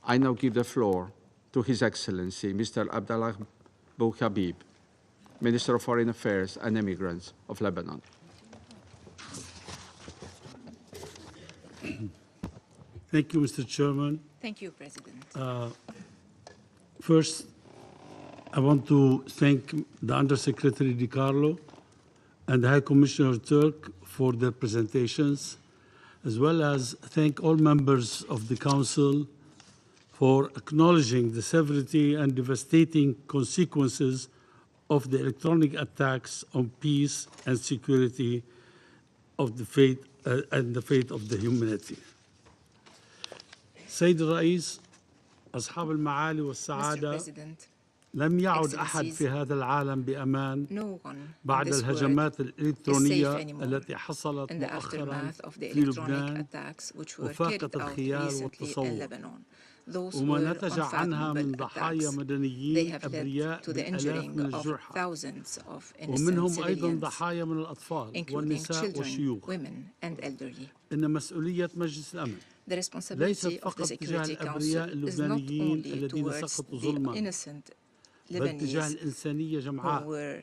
I now give the floor to His Excellency, Mr. Abdallah Bouhabib, Minister of Foreign Affairs and Immigrants of Lebanon. Thank you, Mr. Chairman. Thank you, President. First, I want to thank the Undersecretary Di Carlo and the High Commissioner Turk for their presentations, as well as thank all members of the Council for acknowledging the severity and devastating consequences of the electronic attacks on peace and security of the fate and the fate of the humanity. سيد الرئيس، أصحاب المعالي والسعادة، لم يعد أحد في هذا العالم بأمان بعد الهجمات الإلكترونية التي حصلت مؤخرا في لبنان وفاقت الخيال والتصور، وما نتج عنها من ضحايا مدنيين أبرياء بالآلاف من الجرحى، ومنهم أيضا ضحايا من الأطفال والنساء والشيوخ. إن مسؤولية مجلس الأمن ليست فقط تجاه الأبرياء اللبنانيين الذين سقطوا ظلما، بل تجاه الإنسانية جمعاء.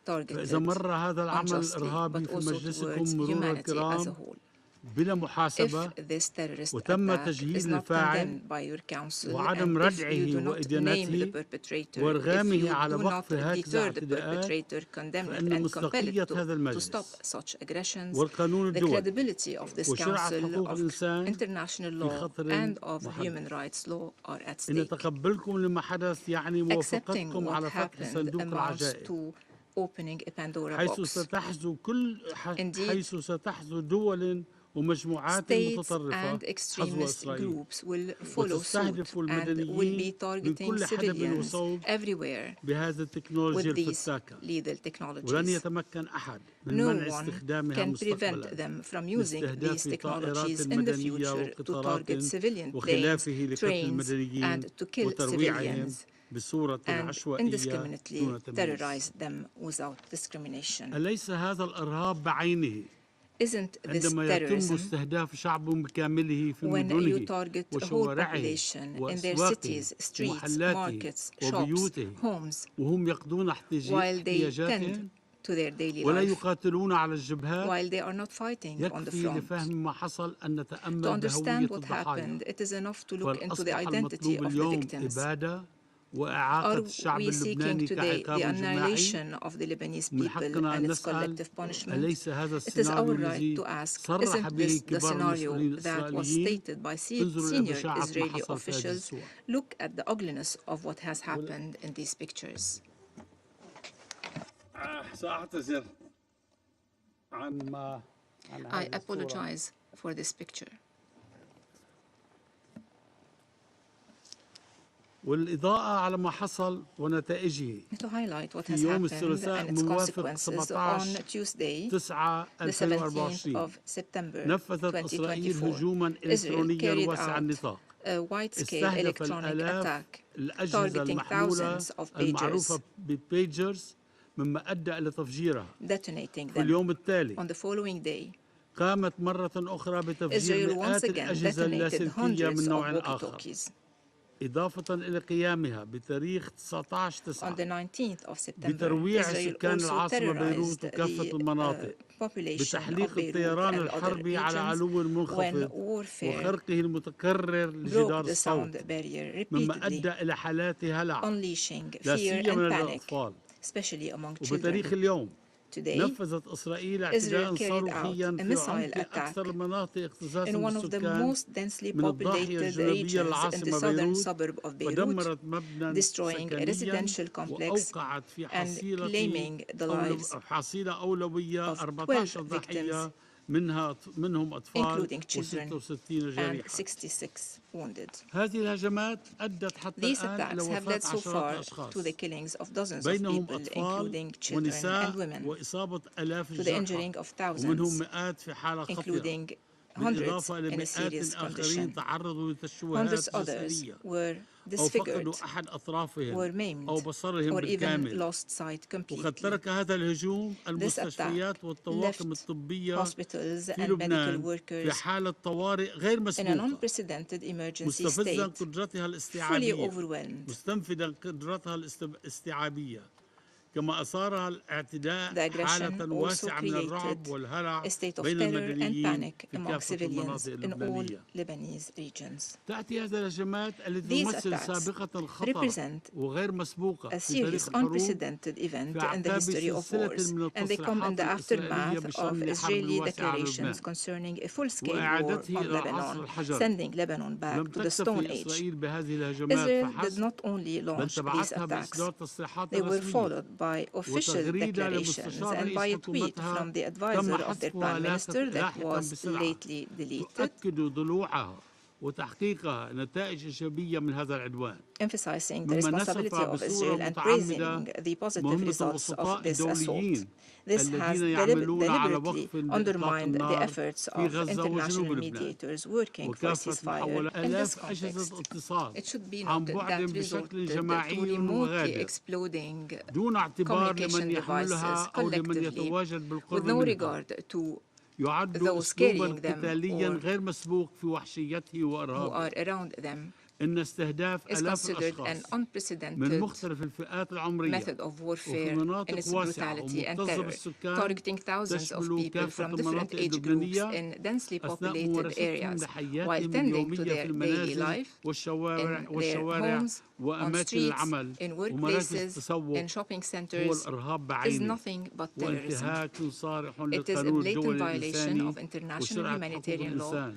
فإذا مر هذا العمل الإرهابي في مجلسكم مرور الكرام بلا محاسبة وتم تجهيل الفاعل وعدم ردعه وإدانته وإرغامه على وقف هكذا اعتداءات، فإن مصداقية هذا المجلس والقانون الدولي وشرع حقوق الإنسان في خطر محدد. إن تقبلكم لما حدث يعني موافقتكم على فتح صندوق العجائب، حيث ستحظو دول ومجموعات states متطرفة and حظو extremist إسرائيل groups will follow suit وتستهدف and will be المدنيين من targeting كل حدب civilians وصوب everywhere بهذه التكنولوجيا with these الفتاكة lethal ولن technologies. يتمكن أحد من No منع one استخدامها can prevent مستقبلا them from using these لاستهداف طائرات technologies in the مدنية future to وقطارات target civilian planes, وخلافه لقتل trains, المدنيين and to kill وترويعهم civilians بصورة and عشوائية indiscriminately دون تمييز. terrorize them without discrimination. أليس هذا الإرهاب بعينه Isn't this عندما يتم terrorism استهداف شعب بكامله في when you مدنه target a whole وشوارعه population in their وأسواقه cities, streets, ومحلاته markets, shops, وبيوته homes, وهم يقضون while they احتياجاتهم tend to their daily ولا life, يقاتلون على الجبهات while they are not fighting on the يكفي front? لفهم ما حصل أن To نتأمل بهوية understand what الضحايا happened, it is enough to look into the فأصبح identity المطلوب of the اليوم victims. إبادة وإعاقة Are الشعب we seeking اللبناني today كعقاب the جماعي annihilation of the Lebanese من people حقنا and أن its نسأل collective punishment? أليس هذا It is our السيناريو right الذي to ask, صرح isn't به this the كبار scenario المسؤولين that was الإسرائيليين stated by انظروا إلى senior بشاعة ما Israeli حصل في هذه officials? الصور Look at the ugliness of what has happened in these pictures. سأعتذر عن I apologize for this picture. والإضاءة على ما حصل ونتائجه To highlight what في has يوم happened الثلاثاء and its موافق consequences 17 on Tuesday, 9 the 17th 2024 of September نفذت إسرائيل 2024, هجوما Israel إلكترونيا carried واسع out النطاق a wide-scale استهدف electronic الآلاف attack الأجهزة targeting المحمولة thousands of pagers, المعروفة ببيجرز مما أدى إلى تفجيرها detonating في them. اليوم التالي On the following day, قامت مرة أخرى بتفجير Israel once مئات again الأجهزة detonated اللاسلكية hundreds من of نوع آخر walkie-talkies. إضافة إلى قيامها بتاريخ 19/9 On the 19th of September, بترويع Israel سكان also العاصمة بيروت terrorized وكافة the المناطق population بتحليق of Beirut الطيران and other الحربي على regions علو when منخفض warfare وخرقه المتكرر لجدار broke the الصوت sound barrier مما أدى repeatedly, إلى حالات هلع unleashing لا fear سيما and من panic, الأطفال especially among وبتاريخ children. اليوم Today, نفذت إسرائيل Israel اعتداء carried out صاروخيا a في missile عمق attack أكثر المناطق اختصاصا in one of the بالسكان most densely من الضاحية populated الجنوبية regions in the للعاصمة southern بيروت suburb of Beirut, ودمرت مبنى destroying a سكنيا residential complex وأوقعت في and حصيلة claiming the lives حصيلة أولوية of 14 12 ضحية victims, منهم أطفال including children, و66 and جريحا 66 wounded. هذه الهجمات أدت حتى These الآن إلى attacks have وفاة led so عشرات far الأشخاص to the killings of dozens of بينهم people, أطفال including children and ونساء women, وإصابة آلاف to the الجرحى injuring of ومنهم thousands, مئات في حالة خطيرة including hundreds بالإضافة إلى in a مئات serious آخرين condition. تعرضوا Hundreds لتشويهات others جسدية were أو disfigured, فقدوا أحد were أطرافهم maimed, أو بصرهم or even بالكامل lost sight وقد completely. ترك هذا الهجوم This المستشفيات attack والطواقم left الطبية hospitals في and medical لبنان في workers حالة طوارئ غير in an مسبوقة unprecedented emergency مستفزا state, قدرتها fully الاستيعابية overwhelmed. مستنفذا قدرتها الاستيعابية كما أثارها الاعتداء The aggression حالة also واسعة من الرعب created والهلع a state of بين terror and المدنيين panic في among كافة civilians المناطق in all اللبنانية Lebanese regions. تأتي هذه الهجمات التي These تمثل attacks سابقة خطر represent وغير مسبوقة a في serious, تاريخ الحروب unprecedented event في in the أعقاب history of سلسلة wars, من and they come in التصريحات the الإسرائيلية aftermath of بشأن حرب Israeli واسعة على لبنان declarations concerning a full-scale war وإعادته on إلى العصر Lebanon, الحجري sending Lebanon back لم to the Stone تكتفي Age. إسرائيل بهذه الهجمات Israel did فحسب not only بل launch these تبعتها attacks, بإصدار تصريحات they were رسمية followed by official وتغريدة declarations لمستشار and رئيس by a tweet حكومتها from the تم advisor of their حذفها prime minister that لاحقا was بسرعة lately deleted, تؤكد ضلوعها وتحقيقها نتائج إيجابية من هذا العدوان emphasizing the مما responsibility نسف of بصورة Israel and متعمدة praising the positive مهمة results الوسطاء of this assault. الدوليين This has الذين يعملون على deliberately وقف إطلاق undermined the النار efforts في of غزة وجنوب international لبنان mediators working for وكافة ceasefire محاولة in this آلاف context. أجهزة اتصال It should be عن noted بعد that بشكل resulted to جماعي remotely ومغادر exploding دون اعتبار communication لمن devices يحملها أو لمن collectively يتواجد with بالقرب no منها regard to يعد those أسلوبا carrying them قتاليا or غير مسبوق في وحشيته who وإرهابه are around them إن استهداف is آلاف considered an الأشخاص من unprecedented مختلف الفئات العمرية method of وفي warfare in مناطق its واسعة brutality and ومكتظة terror, بالسكان targeting thousands of تشمل people كافة from different المناطق age groups اللبنانية in densely أثناء populated ممارستهم areas while لحياتهم tending to اليومية في their daily المنازل life, والشوارع in their homes, on وأماكن streets, العمل in ومراكز workplaces, التسوق in shopping هو centers, الإرهاب is بعينه nothing but terrorism. وانتهاك صارح It is a للقانون blatant الدولي violation الإنساني of international وشرعة حقوق humanitarian law, الإنسان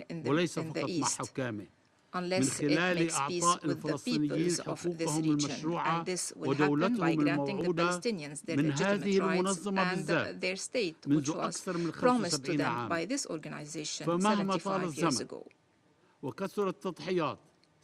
Palestine in وليس the فقط مع East, حكامه من unless it خلال makes peace إعطاء with the الفلسطينيين peoples of this حقوقهم region. المشروعة And this will happen by ودولتهم granting the الموعودة Palestinians their من legitimate هذه rights المنظمة and بالذات their state, which منذ was أكثر من promised to 75 them عام. by this organization فمهما طال 75 years الزمن ago. وكثرت التضحيات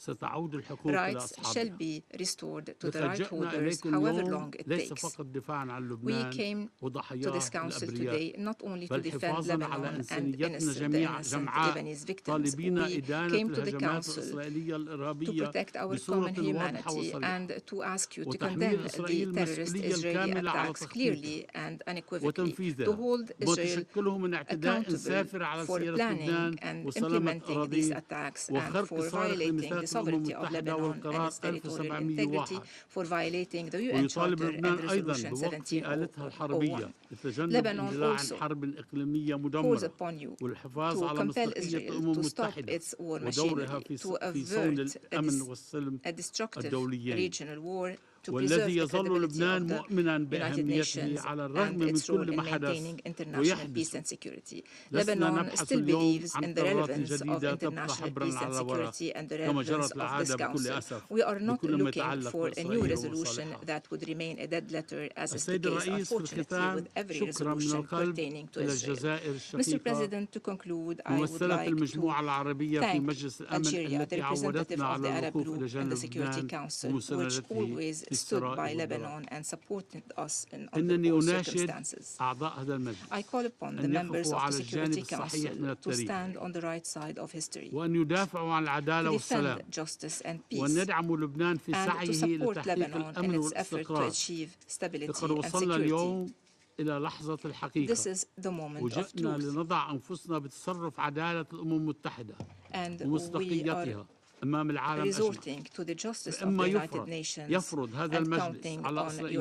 ستعود الحقوق إلى rights shall أصحابها. be restored to the right لجأنا holders, إليكم however اليوم long it ليس takes. فقط دفاعا عن We لبنان came to وضحاياه this council الأبرياء today not only to بل defend حفاظا على Lebanon and إنسانيتنا the جميعا innocent جمعاء Lebanese victims. طالبين We إدانة came to the الهجمات council الإسرائيلية to الإرهابية protect our بصورة common واضحة humanity وصريحة and to ask you to وتحميل condemn the إسرائيل terrorist المسؤولية Israeli الكاملة على attacks تخطيطها clearly and unequivocally, to وتنفيذها hold ما Israel تشكله من اعتداء accountable سافر على for سيادة planning لبنان and وسلامة implementing these أراضيه attacks and وخرق for صارخ violating the لميثاق الأمم sovereignty of المتحدة Lebanon and والقرار its territorial integrity, 1701 for violating the UN ويطالب Charter لبنان and أيضا Resolution بوقف آلتها الحربية 1701. لتجنب Lebanon اندلاع also حرب إقليمية calls مدمرة upon you والحفاظ to على compel مصداقية Israel الأمم to stop المتحدة its war ودورها machinery, to في صون avert الأمن والسلم a destructive الدوليين regional war, to preserve والذي the يظل credibility لبنان of the مؤمنا United بأهميته Nations على الرغم and من its role كل in ما حدث maintaining international peace ويحدث. and security. لسنا Lebanon نبحث still اليوم believes عن in the قرارات relevance of جديدة تبقى international حبرا peace and على ورق security and the كما relevance جرت of this العادة بكل council. أسف We are not لكل ما looking يتعلق for a new بإسرائيل resolution ومصالحها. that would remain a dead letter, as is the السيد case, الرئيس في unfortunately, الختام with every شكرا من resolution القلب pertaining to إلى Israel. الجزائر Mr. الشقيقة President, to conclude, I would ممثلة like المجموعة to العربية في thank مجلس الأمن Algeria, the التي representative عودتنا of the على Arab الوقوف إلى group in جانب the Security لبنان Council, which ومساندته always في stood السراء by والضراء. Lebanon and supported us in إنني all أناشد circumstances. أعضاء هذا المجلس I call upon the أن members يقفوا of على the الجانب Security الصحيح من Council to التاريخ stand on the right side of history, وأن يدافعوا عن العدالة to والسلام defend justice and وأن peace, يدعموا لبنان في and to سعيه support لتحقيق Lebanon in الأمن its effort to والاستقرار. achieve stability لقد and وصلنا security. اليوم إلى لحظة الحقيقة This is the moment of وجئنا truth, لنضع أنفسنا بتصرف عدالة الأمم المتحدة and we are ومصداقيتها أمام العالم أجمع. resorting to the justice of the فإما United Nations يفرض هذا and المجلس counting على on your إسرائيل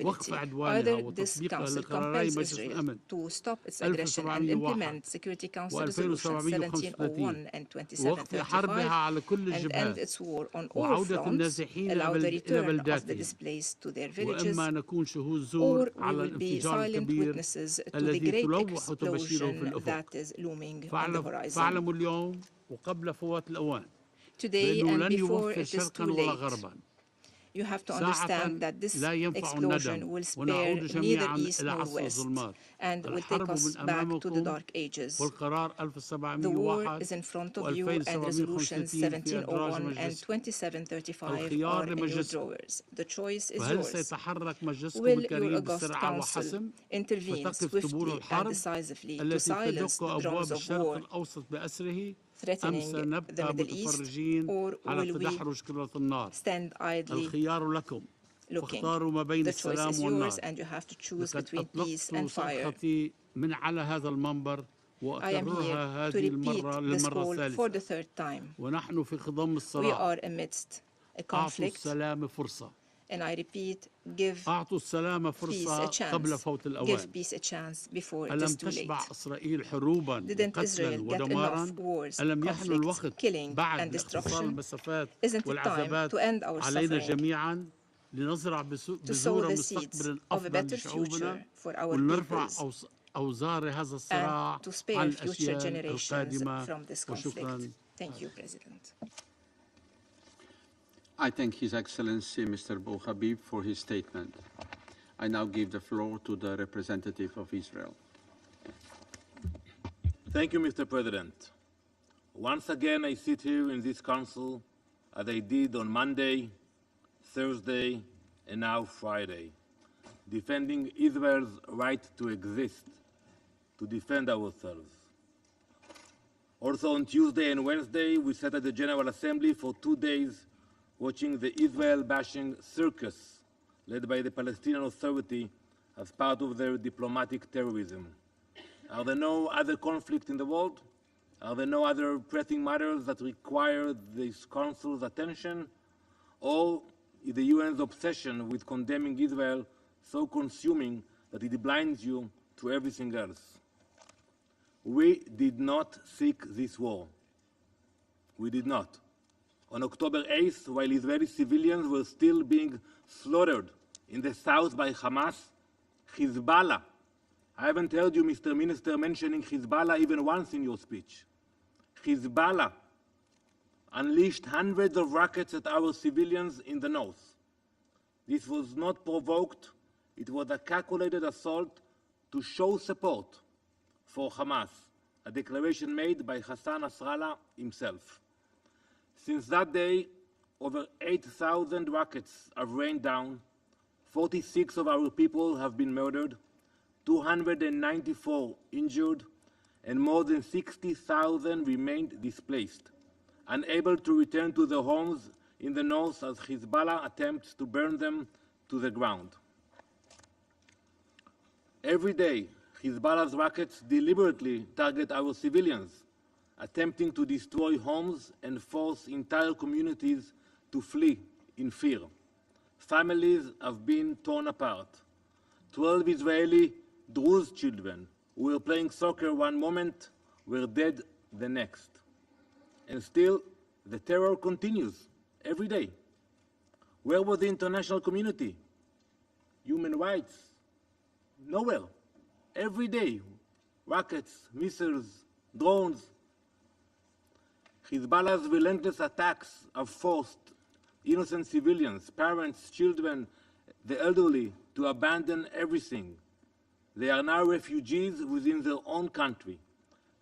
وقف credibility. عدوانها Either this وتطبيقها council لقراري compels مجلس Israel الأمن to stop its aggression and 1701 implement Security Council Resolutions و2735 1701 and ووقف حربها 2735 على كل and end الجبهات its war on all وعودة fronts, النازحين allow the إلى return of the بلداتهم displaced to their villages, وإما نكون شهود زور or we على will be الانفجار silent الكبير witnesses to the الذي great تلوح تبشيره في explosion الأفق. that is looming on the horizon. فاعلموا اليوم وقبل فوات الأوان Today بأنه and لن before يوفر it is too شرقا ولا late, غربا. you have to ساعة understand that this لا ينفع explosion الندم will spare ونعود neither جميعا east إلى nor عصر west الظلمات. and will take الحرب us من back to the أمامكم dark ages. والقرار The war 1701 is in front of you and resolutions 1701 and 2735 الخيار are in your لمجلسكم. drawers. The choice is وهل yours. سيتحرك مجلسكم Will your الكريم august بسرعة council وحسم intervene فتقف طبول swiftly and الحرب decisively to التي silence تدق the أبواب drums of الشرق war الأوسط بأسره أم threatening the سنبقى Middle East, متفرجين or على will we تدحرج كرة النار؟ stand idly الخيار لكم looking? فاختاروا ما بين The choice السلام is yours والنار. and you have to choose لقد between peace أطلقت and fire. صرختي من على هذا المنبر I am وأكررها here to هذه repeat المرة this للمرة call for the الثالثة third time. ونحن في خضم We الصراع. are amidst a أعطوا conflict, السلام فرصة. and I repeat, give أعطوا السلام peace فرصة a قبل chance. فوت Give الأوان. peace a chance before it ألم is too late. تشبع إسرائيل حروبا Didn't وقتلا Israel get ودمارا؟ enough wars, ألم يحن conflicts, الوقت killing, بعد and لاختصار destruction? المسافات Isn't it time والعذابات to end our علينا suffering, جميعا لنزرع to sow بذور the seeds مستقبل of a أفضل better لشعوبنا future for our ونرفع peoples, أوزار هذا الصراع and to عن spare future الأجيال generations القادمة from this وشكرا. conflict? Thank you, President. I thank His Excellency Mr. Bou Habib for his statement. I now give the floor to the representative of Israel. Thank you, Mr. President. Once again, I sit here in this council as I did on Monday, Thursday, and now Friday, defending Israel's right to exist, to defend ourselves. Also on Tuesday and Wednesday, we sat at the General Assembly for 2 days watching the Israel-bashing circus led by the Palestinian Authority as part of their diplomatic terrorism. Are there no other conflicts in the world? Are there no other pressing matters that require this Council's attention? Or is the UN's obsession with condemning Israel so consuming that it blinds you to everything else? We did not seek this war. We did not. On October 8th, while Israeli civilians were still being slaughtered in the south by Hamas, Hezbollah, I haven't heard you, Mr. Minister, mentioning Hezbollah even once in your speech. Hezbollah unleashed hundreds of rockets at our civilians in the north. This was not provoked. It was a calculated assault to show support for Hamas, a declaration made by Hassan Nasrallah himself. Since that day, over 8,000 rockets have rained down, 46 of our people have been murdered, 294 injured, and more than 60,000 remained displaced, unable to return to their homes in the north as Hezbollah attempts to burn them to the ground. Every day, Hezbollah's rockets deliberately target our civilians, attempting to destroy homes and force entire communities to flee in fear. Families have been torn apart. 12 Israeli Druze children who were playing soccer one moment were dead the next. And still, the terror continues every day. Where was the international community? Human rights? Nowhere. Every day, rockets, missiles, drones. Hezbollah's relentless attacks have forced innocent civilians, parents, children, the elderly, to abandon everything. They are now refugees within their own country,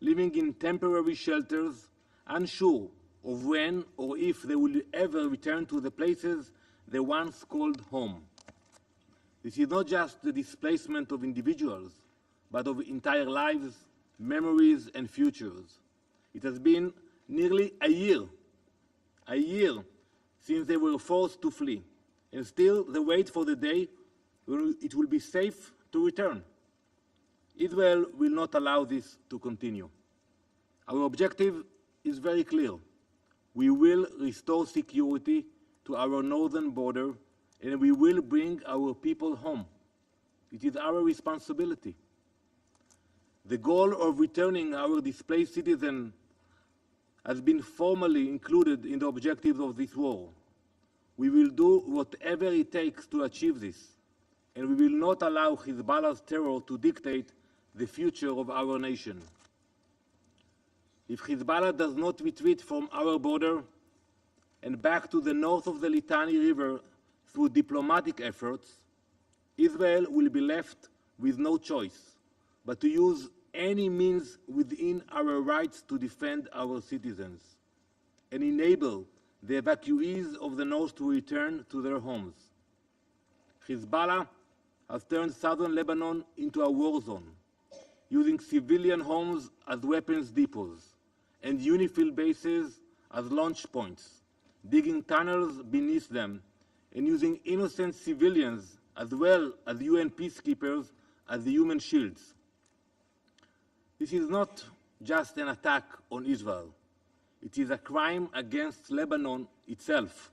living in temporary shelters, unsure of when or if they will ever return to the places they once called home. This is not just the displacement of individuals, but of entire lives, memories, and futures. It has been nearly a year since they were forced to flee, and still they wait for the day when it will be safe to return. Israel will not allow this to continue. Our objective is very clear. We will restore security to our northern border, and we will bring our people home. It is our responsibility. The goal of returning our displaced citizens has been formally included in the objectives of this war. We will do whatever it takes to achieve this, and we will not allow Hezbollah's terror to dictate the future of our nation. If Hezbollah does not retreat from our border and back to the north of the Litani River through diplomatic efforts, Israel will be left with no choice but to use any means within our rights to defend our citizens and enable the evacuees of the north to return to their homes. Hezbollah has turned southern Lebanon into a war zone, using civilian homes as weapons depots and UNIFIL bases as launch points, digging tunnels beneath them and using innocent civilians as well as UN peacekeepers as the human shields. This is not just an attack on Israel. It is a crime against Lebanon itself.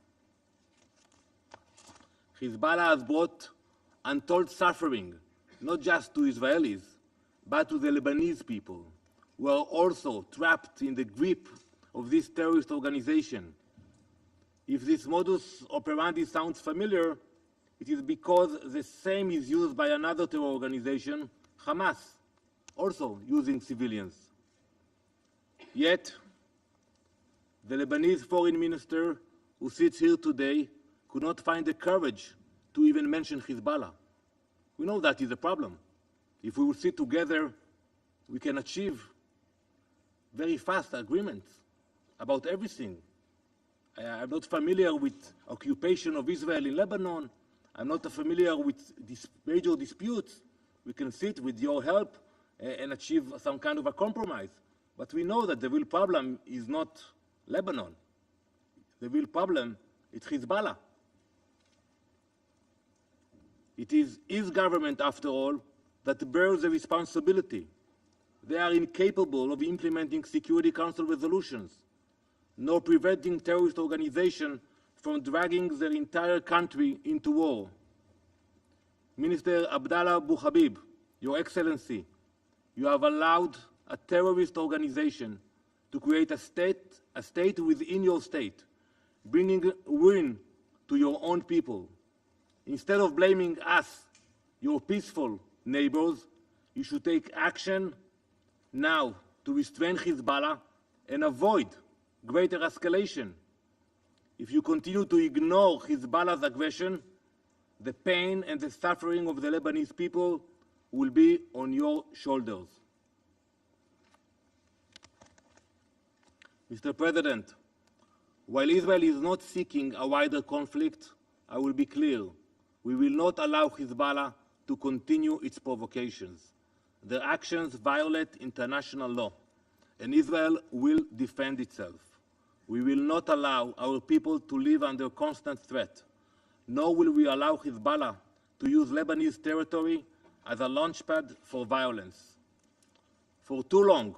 Hezbollah has brought untold suffering, not just to Israelis, but to the Lebanese people, who are also trapped in the grip of this terrorist organization. If this modus operandi sounds familiar, it is because the same is used by another terror organization, Hamas, also using civilians. Yet, the Lebanese foreign minister who sits here today could not find the courage to even mention Hezbollah. We know that is a problem. If we will sit together, we can achieve very fast agreements about everything. I'm not familiar with occupation of Israel in Lebanon. I'm not familiar with these major disputes. We can sit with your help and achieve some kind of a compromise. But we know that the real problem is not Lebanon. The real problem is Hezbollah. It is his government, after all, that bears the responsibility. They are incapable of implementing Security Council resolutions, nor preventing terrorist organizations from dragging their entire country into war. Minister Abdallah Abu Habib, Your Excellency, you have allowed a terrorist organization to create a state within your state, bringing ruin to your own people. Instead of blaming us, your peaceful neighbors, you should take action now to restrain Hezbollah and avoid greater escalation. If you continue to ignore Hezbollah's aggression, the pain and the suffering of the Lebanese people will be on your shoulders. Mr. President, While Israel is not seeking a wider conflict, I will be clear, we will not allow Hezbollah to continue its provocations. Their actions violate international law, and Israel will defend itself. We will not allow our people to live under constant threat, nor will we allow Hezbollah to use Lebanese territory as a launchpad for violence. For too long,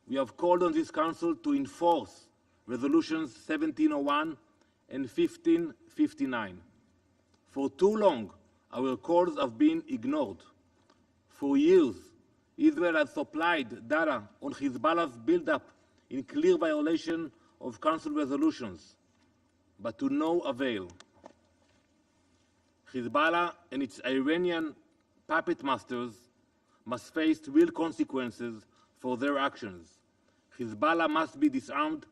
we have called on this Council to enforce Resolutions 1701 and 1559. For too long, our calls have been ignored. For years, Israel has supplied data on Hezbollah's buildup in clear violation of Council resolutions, but to no avail. Hezbollah and its Iranian puppet masters must face real consequences for their actions. Hezbollah must be disarmed,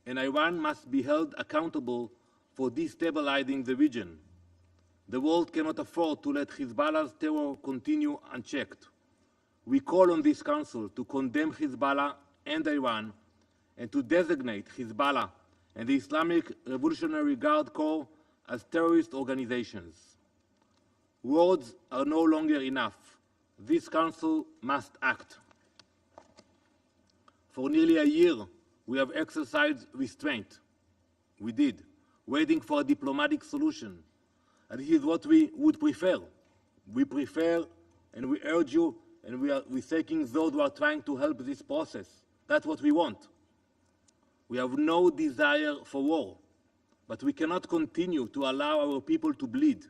and Iran must be held accountable for destabilizing the region. The world cannot afford to let Hezbollah's terror continue unchecked. We call on this Council to condemn Hezbollah and Iran and to designate Hezbollah and the Islamic Revolutionary Guard Corps as terrorist organizations. Words are no longer enough. This Council must act. For nearly a year, we have exercised restraint. We did, waiting for a diplomatic solution. And this is what we would prefer. We prefer, and we urge you, and we're thanking those who are trying to help this process. That's what we want. We have no desire for war, but we cannot continue to allow our people to bleed,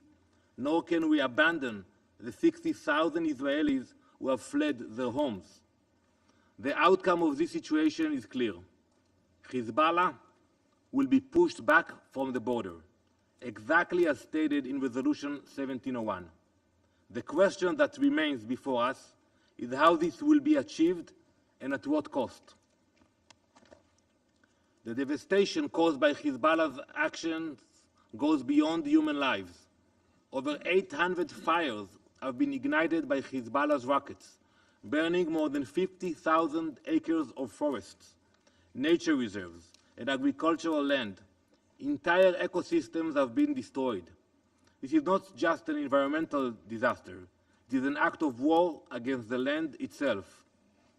nor can we abandon the 60,000 Israelis who have fled their homes. The outcome of this situation is clear. Hezbollah will be pushed back from the border, exactly as stated in Resolution 1701. The question that remains before us is how this will be achieved and at what cost. The devastation caused by Hezbollah's actions goes beyond human lives. Over 800 fires have been ignited by Hezbollah's rockets, burning more than 50,000 acres of forests, nature reserves, and agricultural land. Entire ecosystems have been destroyed. This is not just an environmental disaster. It is an act of war against the land itself.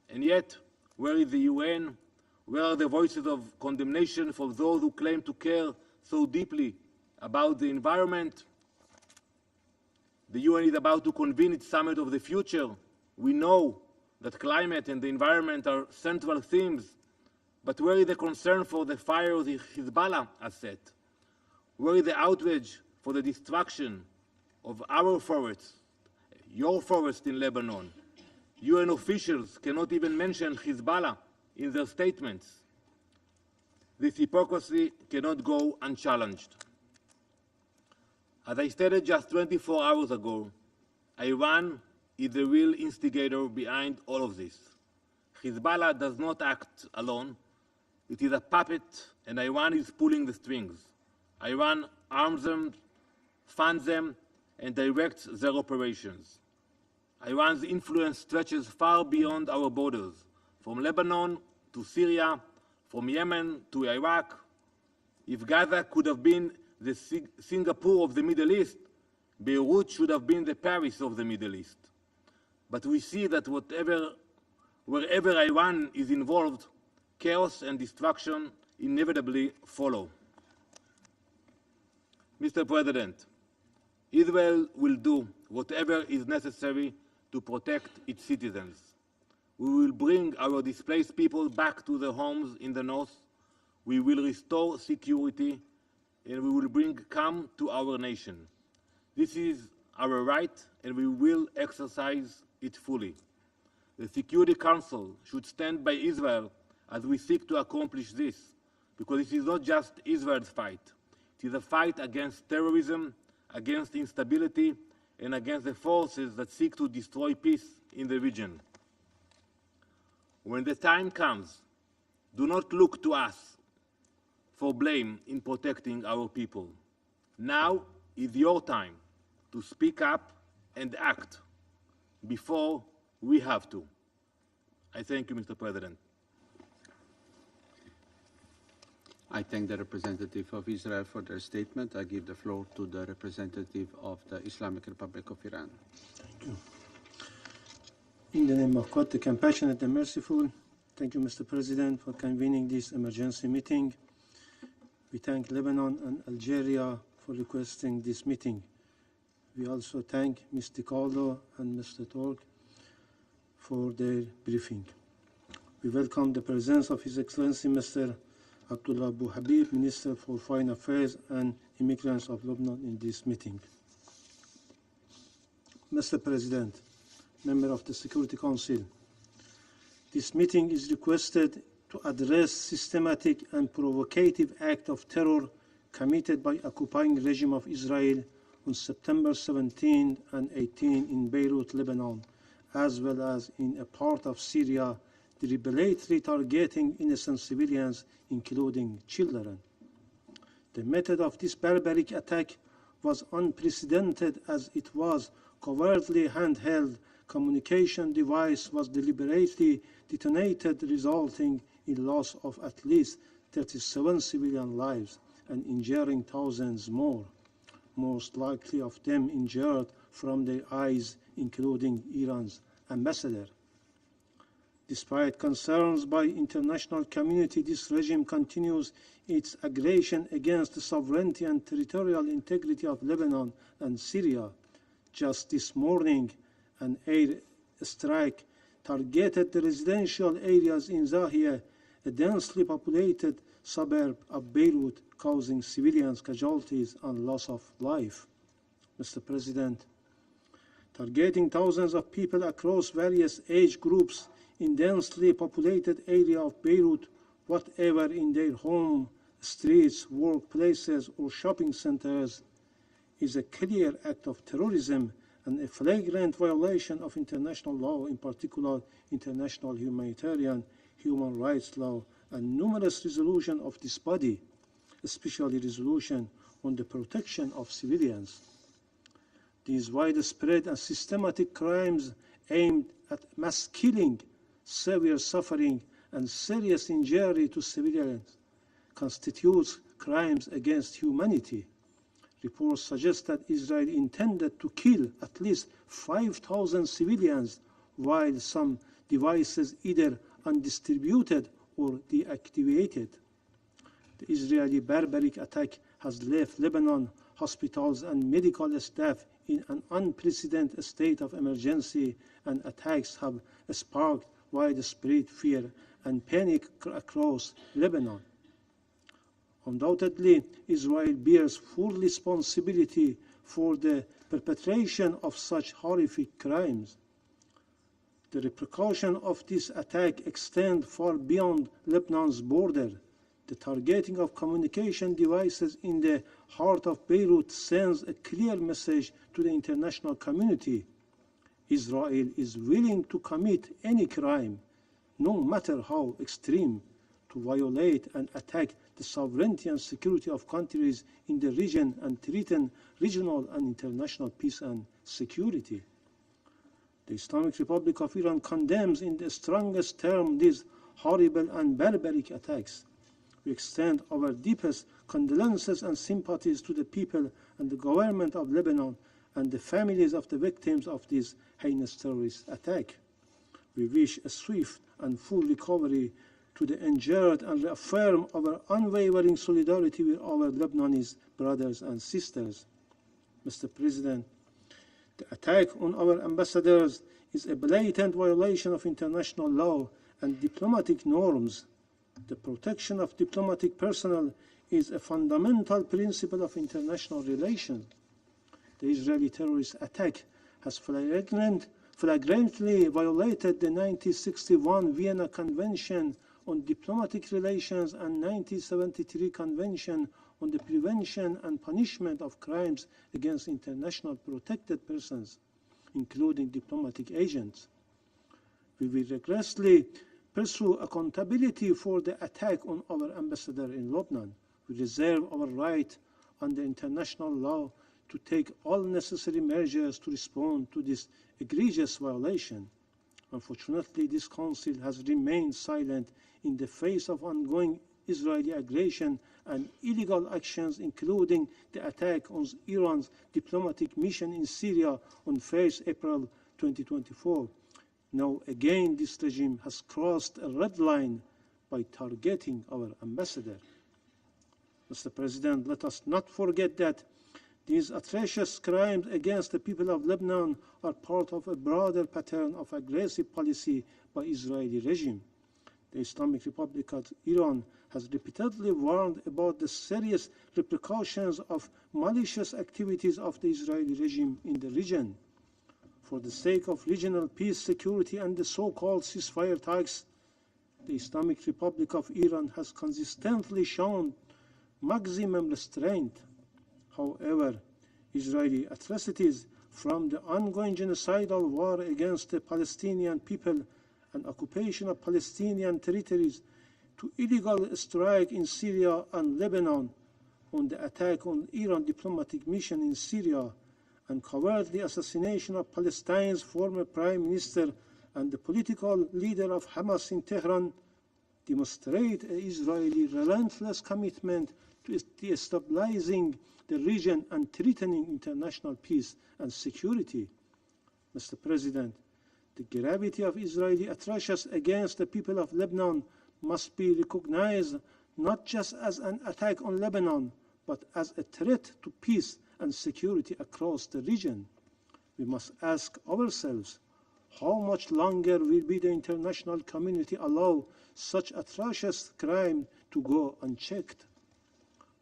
And yet, where is the UN? Where are the voices of condemnation for those who claim to care so deeply about the environment? The UN is about to convene its summit of the future. We know that climate and the environment are central themes, but where is the concern for the fire the Hezbollah has set? Where is the outrage for the destruction of our forests, your forest in Lebanon? UN officials cannot even mention Hezbollah in their statements. This hypocrisy cannot go unchallenged. As I stated just 24 hours ago, Iran is the real instigator behind all of this. Hezbollah does not act alone. It is a puppet, and Iran is pulling the strings. Iran arms them, funds them, and directs their operations. Iran's influence stretches far beyond our borders, from Lebanon to Syria, from Yemen to Iraq. If Gaza could have been the Singapore of the Middle East, Beirut should have been the Paris of the Middle East. But we see that wherever Iran is involved, chaos and destruction inevitably follow. Mr. President, Israel will do whatever is necessary to protect its citizens. We will bring our displaced people back to their homes in the north. We will restore security, and we will bring calm to our nation. This is our right, and we will exercise it fully. The Security Council should stand by Israel as we seek to accomplish this, because it is not just Israel's fight. It is a fight against terrorism, against instability, and against the forces that seek to destroy peace in the region. When the time comes, do not look to us for blame in protecting our people. Now is your time to speak up and act before we have to. I thank you, Mr. President. I thank the representative of Israel for their statement. I give the floor to the representative of the Islamic Republic of Iran. Thank you. In the name of God, the compassionate and merciful, thank you, Mr. President, for convening this emergency meeting. We thank Lebanon and Algeria for requesting this meeting. We also thank Mr. Caldo and Mr. Tork for their briefing. We welcome the presence of His Excellency Mr. Abdullah Abu Habib, Minister for Foreign Affairs and Immigrants of Lebanon, in this meeting. Mr. President, member of the Security Council, this meeting is requested to address systematic and provocative act of terror committed by occupying regime of Israel on September 17 and 18 in Beirut, Lebanon, as well as in a part of Syria, deliberately targeting innocent civilians, including children. The method of this barbaric attack was unprecedented, as it was covertly handheld communication device was deliberately detonated, resulting in loss of at least 37 civilian lives and injuring thousands more, most likely of them injured from their eyes, including Iran's ambassador. Despite concerns by international community, this regime continues its aggression against the sovereignty and territorial integrity of Lebanon and Syria. Just this morning, an air strike targeted the residential areas in Zahiya, a densely populated suburb of Beirut, causing civilians casualties and loss of life. Mr. President, targeting thousands of people across various age groups in densely populated area of Beirut, whatever in their home, streets, workplaces, or shopping centers, is a clear act of terrorism and a flagrant violation of international law, in particular international humanitarian human rights law and numerous resolutions of this body, especially resolution on the protection of civilians. These widespread and systematic crimes aimed at mass killing, severe suffering, and serious injury to civilians constitutes crimes against humanity. Reports suggest that Israel intended to kill at least 5,000 civilians, while some devices either undistributed or deactivated. The Israeli barbaric attack has left Lebanon hospitals and medical staff in an unprecedented state of emergency, and attacks have sparked widespread fear and panic across Lebanon. Undoubtedly, Israel bears full responsibility for the perpetration of such horrific crimes. The repercussions of this attack extend far beyond Lebanon's border. The targeting of communication devices in the heart of Beirut sends a clear message to the international community. Israel is willing to commit any crime, no matter how extreme, to violate and attack the sovereignty and security of countries in the region and threaten regional and international peace and security. The Islamic Republic of Iran condemns in the strongest terms these horrible and barbaric attacks. We extend our deepest condolences and sympathies to the people and the government of Lebanon and the families of the victims of this heinous terrorist attack. We wish a swift and full recovery to the injured and reaffirm our unwavering solidarity with our Lebanese brothers and sisters. Mr. President, the attack on our ambassadors is a blatant violation of international law and diplomatic norms. The protection of diplomatic personnel is a fundamental principle of international relations. The Israeli terrorist attack has flagrantly violated the 1961 Vienna Convention on Diplomatic Relations and 1973 Convention on the Prevention and Punishment of Crimes against International Protected Persons, including diplomatic agents. We will rigorously pursue accountability for the attack on our ambassador in Lebanon. We reserve our right under international law to take all necessary measures to respond to this egregious violation. Unfortunately, this Council has remained silent in the face of ongoing Israeli aggression and illegal actions, including the attack on Iran's diplomatic mission in Syria on 1st April 2024. Now again, this regime has crossed a red line by targeting our ambassador. Mr. President, let us not forget that these atrocious crimes against the people of Lebanon are part of a broader pattern of aggressive policy by the Israeli regime. The Islamic Republic of Iran has repeatedly warned about the serious repercussions of malicious activities of the Israeli regime in the region. For the sake of regional peace, security, and the so-called ceasefire talks, the Islamic Republic of Iran has consistently shown maximum restraint. However, Israeli atrocities, from the ongoing genocidal war against the Palestinian people and occupation of Palestinian territories, to illegal strike in Syria and Lebanon, on the attack on Iran diplomatic mission in Syria, and cowardly assassination of Palestine's former prime minister and the political leader of Hamas in Tehran, demonstrate an Israeli relentless commitment to destabilizing the region and threatening international peace and security. Mr. President, the gravity of Israeli atrocities against the people of Lebanon must be recognized not just as an attack on Lebanon, but as a threat to peace and security across the region. We must ask ourselves, how much longer will the international community allow such atrocious crime to go unchecked?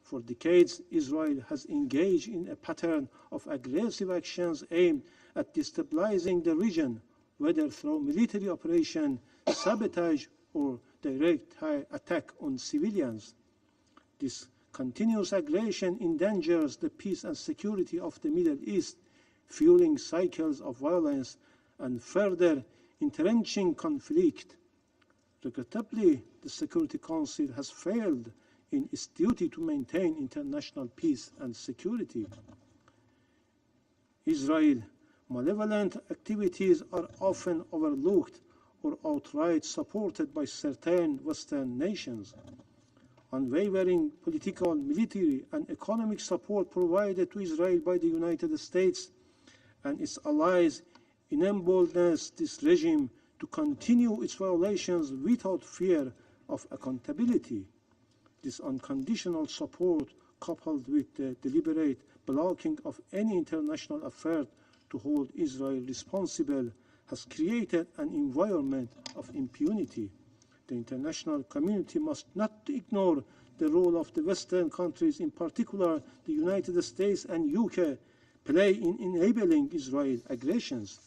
For decades, Israel has engaged in a pattern of aggressive actions aimed at destabilizing the region, whether through military operation, sabotage, or direct attack on civilians. This continuous aggression endangers the peace and security of the Middle East, fueling cycles of violence and further entrenching conflict. Regrettably, the Security Council has failed in its duty to maintain international peace and security. Israel's malevolent activities are often overlooked or outright supported by certain Western nations. Unwavering political, military, and economic support provided to Israel by the United States and its allies emboldens this regime to continue its violations without fear of accountability. This unconditional support, coupled with the deliberate blocking of any international effort to hold Israel responsible, has created an environment of impunity. The international community must not ignore the role of the Western countries, in particular the United States and UK, play in enabling Israel's aggressions.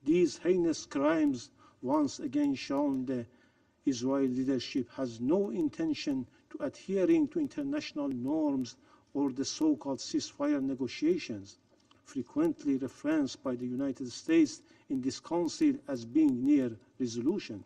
These heinous crimes once again shown the Israeli leadership has no intention to adhering to international norms or the so-called ceasefire negotiations, frequently referenced by the United States in this Council as being near resolution.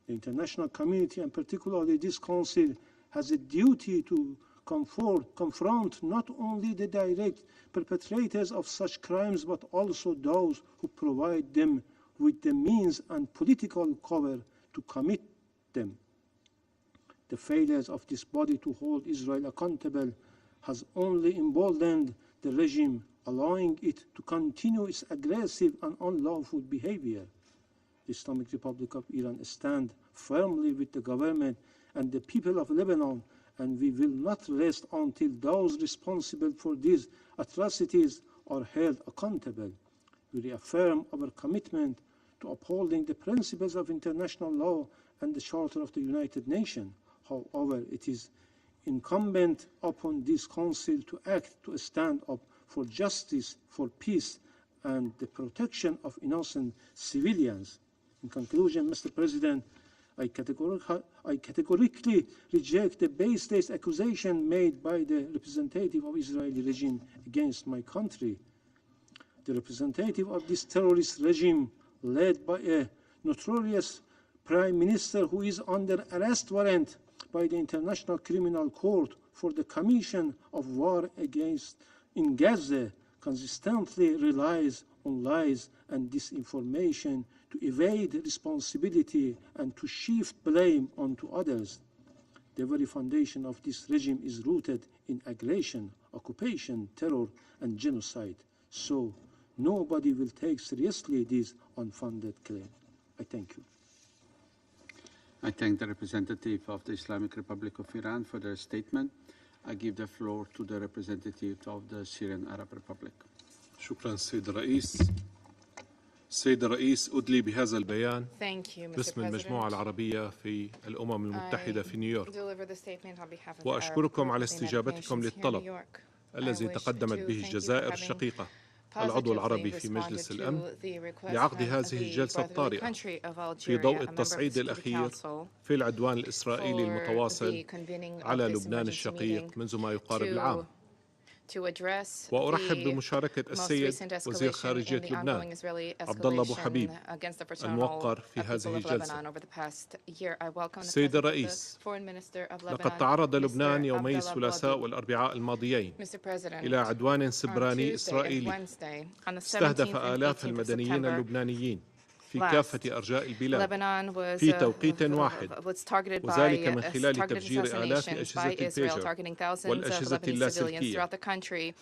The international community, and particularly this Council, has a duty to confront not only the direct perpetrators of such crimes, but also those who provide them with the means and political cover to commit them. The failures of this body to hold Israel accountable has only emboldened the regime, allowing it to continue its aggressive and unlawful behavior. The Islamic Republic of Iran stands firmly with the government and the people of Lebanon, and we will not rest until those responsible for these atrocities are held accountable. We reaffirm our commitment to upholding the principles of international law and the Charter of the United Nations. However, it is incumbent upon this Council to act to stand up for justice, for peace, and the protection of innocent civilians. In conclusion, Mr. President, I categorically reject the baseless accusation made by the representative of Israeli regime against my country. The representative of this terrorist regime, led by a notorious prime minister who is under arrest warrant by the International Criminal Court for the commission of war in Gaza, consistently relies on lies and disinformation to evade responsibility and to shift blame onto others. The very foundation of this regime is rooted in aggression, occupation, terror, and genocide. So nobody will take seriously these unfounded claims. I thank you. I thank the representative of the Islamic Republic of Iran for their statement. I give the floor to the representative of the Syrian Arab Republic. شكرا سيد الرئيس. سيد الرئيس أدلي بهذا البيان باسم المجموعة العربية في الأمم المتحدة في نيويورك، وأشكركم على استجابتكم للطلب الذي تقدمت به الجزائر الشقيقة العضو العربي في مجلس الأمن لعقد هذه الجلسة الطارئة في ضوء التصعيد الأخير في العدوان الإسرائيلي المتواصل على لبنان الشقيق منذ ما يقارب العام. وأرحب بمشاركة السيد وزير خارجية لبنان عبد الله أبو حبيب الموقر في هذه الجلسة. سيد الرئيس، لقد تعرض لبنان يومي الثلاثاء والأربعاء الماضيين إلى عدوان سبراني إسرائيلي استهدف آلاف المدنيين اللبنانيين في كافة أرجاء البلاد في توقيت واحد، وذلك من خلال تفجير آلاف أجهزة البيجر والأجهزة اللاسلكية،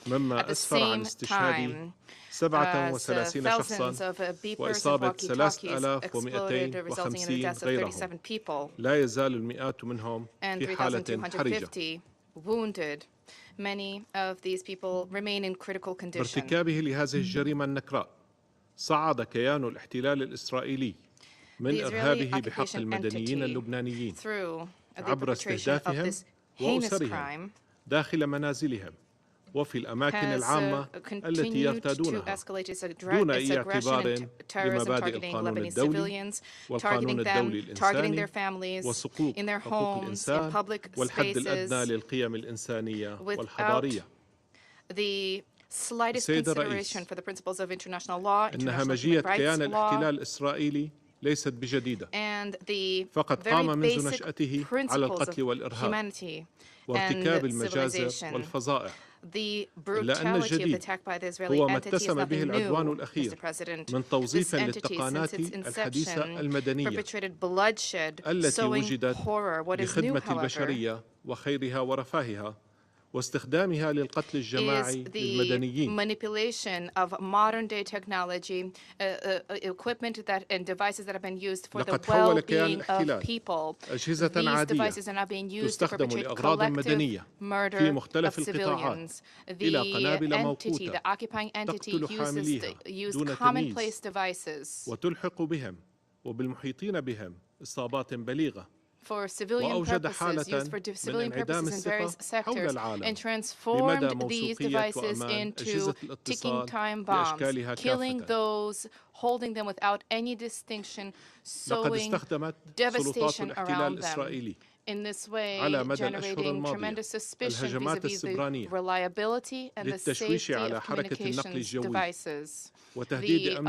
مما أسفر عن استشهاد 37 شخصا وإصابة 3250 غيرهم. لا يزال المئات منهم في حالة حرجة. بارتكابه لهذه الجريمة النكراء صعد كيان الاحتلال الإسرائيلي من إرهابه بحق المدنيين اللبنانيين عبر استهدافهم وأسرهم داخل منازلهم وفي الأماكن العامة التي يرتادونها دون أي اعتبار لمبادئ القانون الدولي والقانون الدولي الإنساني وحقوق الإنسان والحد الأدنى للقيم الإنسانية والحضارية. السيد الرئيس، إن همجية كيان الاحتلال الإسرائيلي ليست بجديدة، فقد قام منذ نشأته على القتل والإرهاب وارتكاب المجازر والفظائع. إلا أن الجديد هو ما اتسم به العدوان الأخير من توظيف للتقنيات الحديثة المدنية التي وجدت لخدمة البشرية وخيرها ورفاهها واستخدامها للقتل الجماعي للمدنيين. Manipulation of modern-day technology, equipment that and devices that have been used for the well-being of people. These devices are now being used to perpetrate collective murder of civilians. The entity, the occupying entity, used commonplace devices وتلحق بهم وبالمحيطين بهم إصابات بليغة. for civilian purposes, used for civilian purposes in various sectors, and transformed these devices into ticking time bombs, killing those, holding them without any distinction, sowing devastation around them. In this way, generating tremendous suspicion vis-a-vis the reliability and the safety of communications devices. The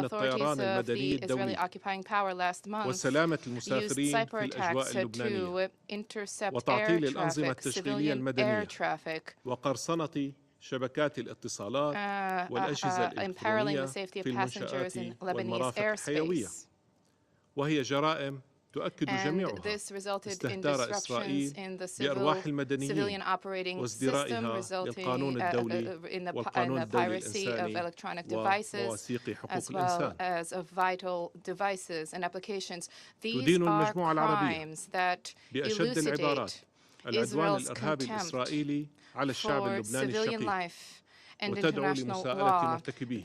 authorities of the Israeli occupying power last month used cyber attacks to intercept air traffic, civilian air traffic, شبكات الاتصالات والأجهزة الإلكترونية في المنشآت والمرافق الحيوية، وهي جرائم تؤكد جميعها استهتار إسرائيل بأرواح المدنيين وازدرائها للقانون الدولي والقانون الدولي الإنساني ومواثيق حقوق الإنسان. تدين المجموعة العربية بأشد العبارات العدوان الإرهابي الإسرائيلي على الشعب اللبناني الشقيق and international law.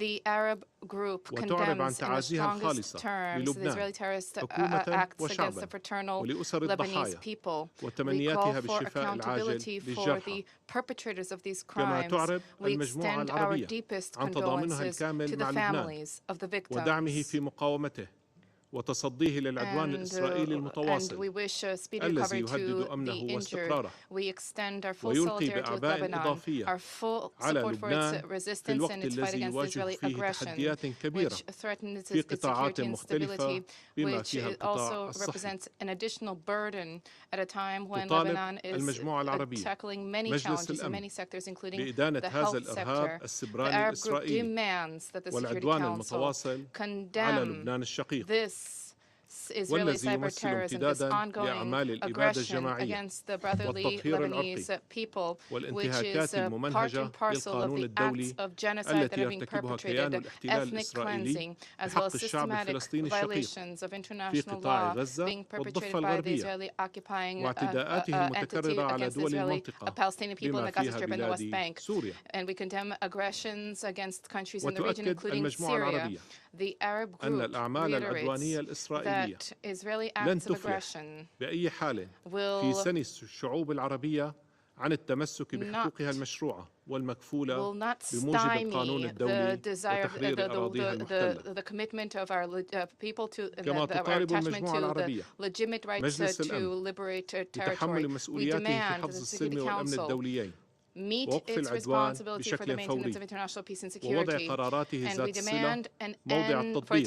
The Arab group condemns in the strongest terms the Israeli terrorist acts against the fraternal Lebanese people. We call for accountability for the perpetrators of these crimes. We extend our deepest condolences to the families of the victims. وتصديه للعدوان الإسرائيلي المتواصل الذي يهدد أمنه واستقراره ويلقي بأعباء إضافية على لبنان في الوقت الذي يواجه فيه تحديات كبيرة في قطاعات مختلفة بما فيها القطاع الصحي. تطالب المجموعة العربية مجلس الأمن بإدانة هذا الإرهاب السبراني الإسرائيلي والعدوان المتواصل على لبنان الشقيق. Israeli cyber-terrorism, this ongoing aggression against the brotherly Lebanese people, which is part and parcel of the acts of genocide that are being perpetrated, ethnic cleansing, as well as systematic violations of international law being perpetrated by the Israeli occupying entity against Israeli Palestinian people in the Gaza Strip and the West Bank. And we condemn aggressions against countries in the region, including Syria. The Arab group reiterates that Israeli acts of aggression will عن التمسك بحقوقها المشروعة والمكفولة بموجب القانون الدولي وتحرير أراضيها المحتلة. The commitment of our people to كما تطالب المجموعة العربية legitimate rights مجلس to liberate بتحمل territory. We مسؤولياته في حفظ السلم والأمن الدوليين meet ووقف its العدوان responsibility for the بشكل maintenance فوري of international peace and ووضع security. قراراته And ذات we الصلة demand an موضع end التطبيق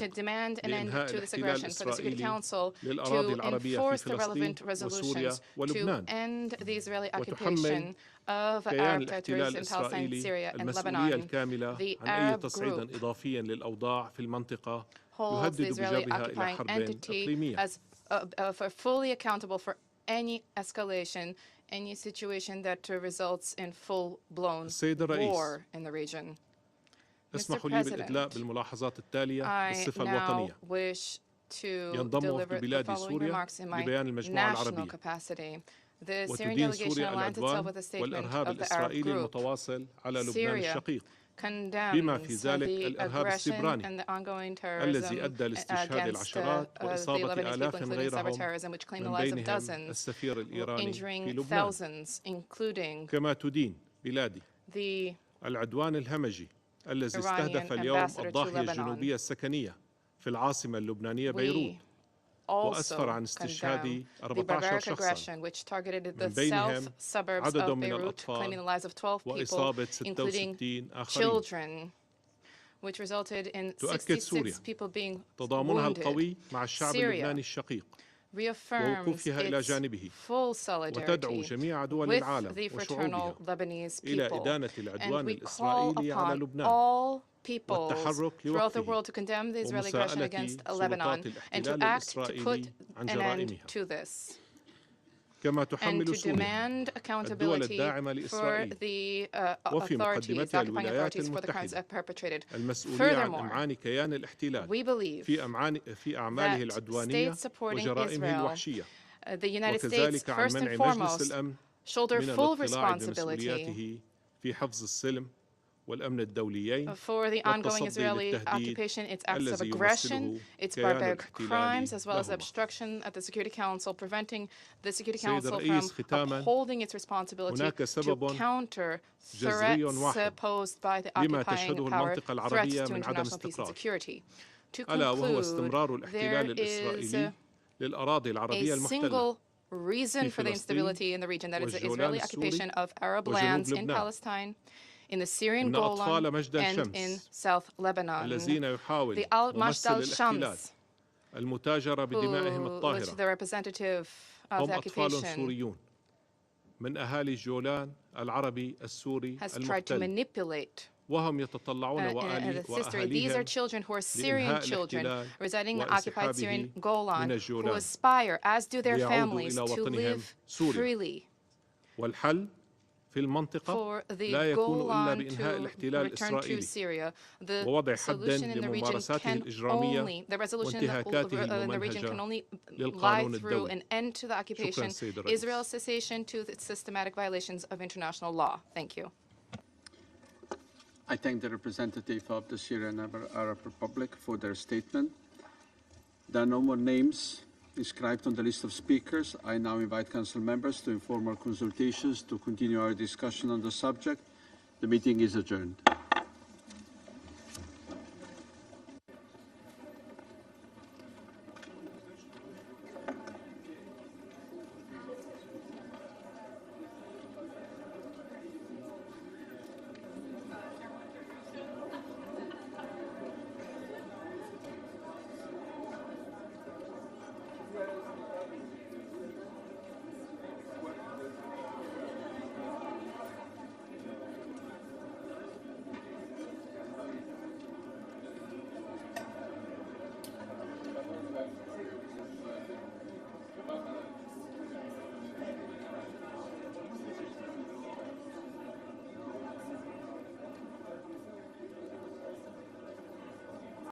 to this aggression, for the Security Council للأراضي to العربية enforce في the فلسطين relevant وسوريا resolutions to ولبنان end the Israeli وتحمل occupation of كيان Arab territories الاحتلال in Palestine, الإسرائيلي Syria, and المسؤولية Lebanon. الكاملة The عن أي Arab تصعيد group إضافي للأوضاع في المنطقة holds the يهدد Israeli بجابها إلى occupying حرب entity إقليمية. as fully accountable for any escalation, any situation that results in full-blown war in the region. Mr. اسمحوا لي بالإدلاء President, بالملاحظات التالية I بالصفة now الوطنية. wish to ينضم deliver وفد the بلاد following سوريا remarks in my لبيان المجموعة national العربية capacity. The Syrian وتدين delegation سوريا aligns itself with العدوان a statement والإرهاب of the Arab الإسرائيلي group. المتواصل على لبنان Syria الشقيق condemns في ذلك the الإرهاب aggression السبراني and the ongoing الذي terrorism أدى لاستشهاد against العشرات the وإصابة Lebanese people, آلاف including غيرهم cyber-terrorism, which claimed the من lives of بينهم dozens, السفير الإيراني في injuring لبنان thousands, including كما تدين بلادي the العدوان الهمجي الذي Iranian استهدف اليوم ambassador to الضاحية Lebanon. الجنوبية السكنية في العاصمة اللبنانية We بيروت وأسفر also عن استشهاد condemn the 14 barbaric شخصاً aggression which targeted the من بينهم south suburbs عدد of من Beirut, claiming the lives of 12 people, وإصابة including 66 آخرين. children, which resulted in تؤكد سوريا 66 people being تضامنها wounded. القوي مع الشعب Syria اللبناني الشقيق reaffirms ووقوفها إلى its جانبه full وتدعو solidarity جميع دول with العالم the fraternal وشعوبها Lebanese إلى people. إدانة And العدوان we call الإسرائيلي على upon لبنان all peoples والتحرك throughout the لوقفه world to condemn the Israeli aggression ومساءلة against سلطات Lebanon and to الاحتلال act to put الإسرائيلي عن an end جرائمها to this. كما And تحمل to سوريا demand الدول accountability الداعمة for لإسرائيل the وفي authorities, مقدمتها occupying الولايات authorities for the crimes المتحدة perpetrated. المسؤولية عن Furthermore, إمعان كيان الاحتلال we believe في أعماله that العدوانية states supporting وجرائمه Israel, الوحشية the United States, وكذلك عن first and منع مجلس foremost, الأمن shoulder من full الاطلاع responsibility بمسؤولياته في حفظ السلم والأمن الدوليين for the ongoing والتصدي Israeli للتهديد occupation, its acts of الذي aggression, يمثله its كيان barbaric crimes, الاحتلال as well as لهما. obstruction at the Security Council, preventing the Security سيد Council الرئيس from ختاما upholding its responsibility هناك to سبب counter جذري threats واحد posed by the لما occupying تشهده power, المنطقة threats العربية to من عدم international peace and استقرار security. To ألا وهو conclude, استمرار there الاحتلال is الإسرائيلي للأراضي العربية a المحتلة single reason for the instability in the region, that is the Israeli occupation of Arab lands in Palestine, in the Syrian Golan, and in South Lebanon. الذين يحاول The Al-Majd الاحتلال al-Shams, المتاجرة بدمائهم which الطاهرة the representative of هم the أطفال occupation سوريون من أهالي الجولان العربي السوري has tried to المحتل manipulate. وهم يتطلعون Its history. These are children who are Syrian children residing in occupied Syrian Golan who aspire, as do their families, to live freely. والحل في المنطقة لا يكون إلا بإنهاء الاحتلال الإسرائيلي ووضع حد لممارساته الإجرامية وانتهاكاته الممنهجة للقانون الدولي. شكرا سيد الرئيس. Israel's cessation to its systematic violations of international law. Thank you. I thank the representative of the Syrian Arab Republic for their statement. There are no more names inscribed on the list of speakers. I now invite council members to informal consultations to continue our discussion on the subject. The meeting is adjourned.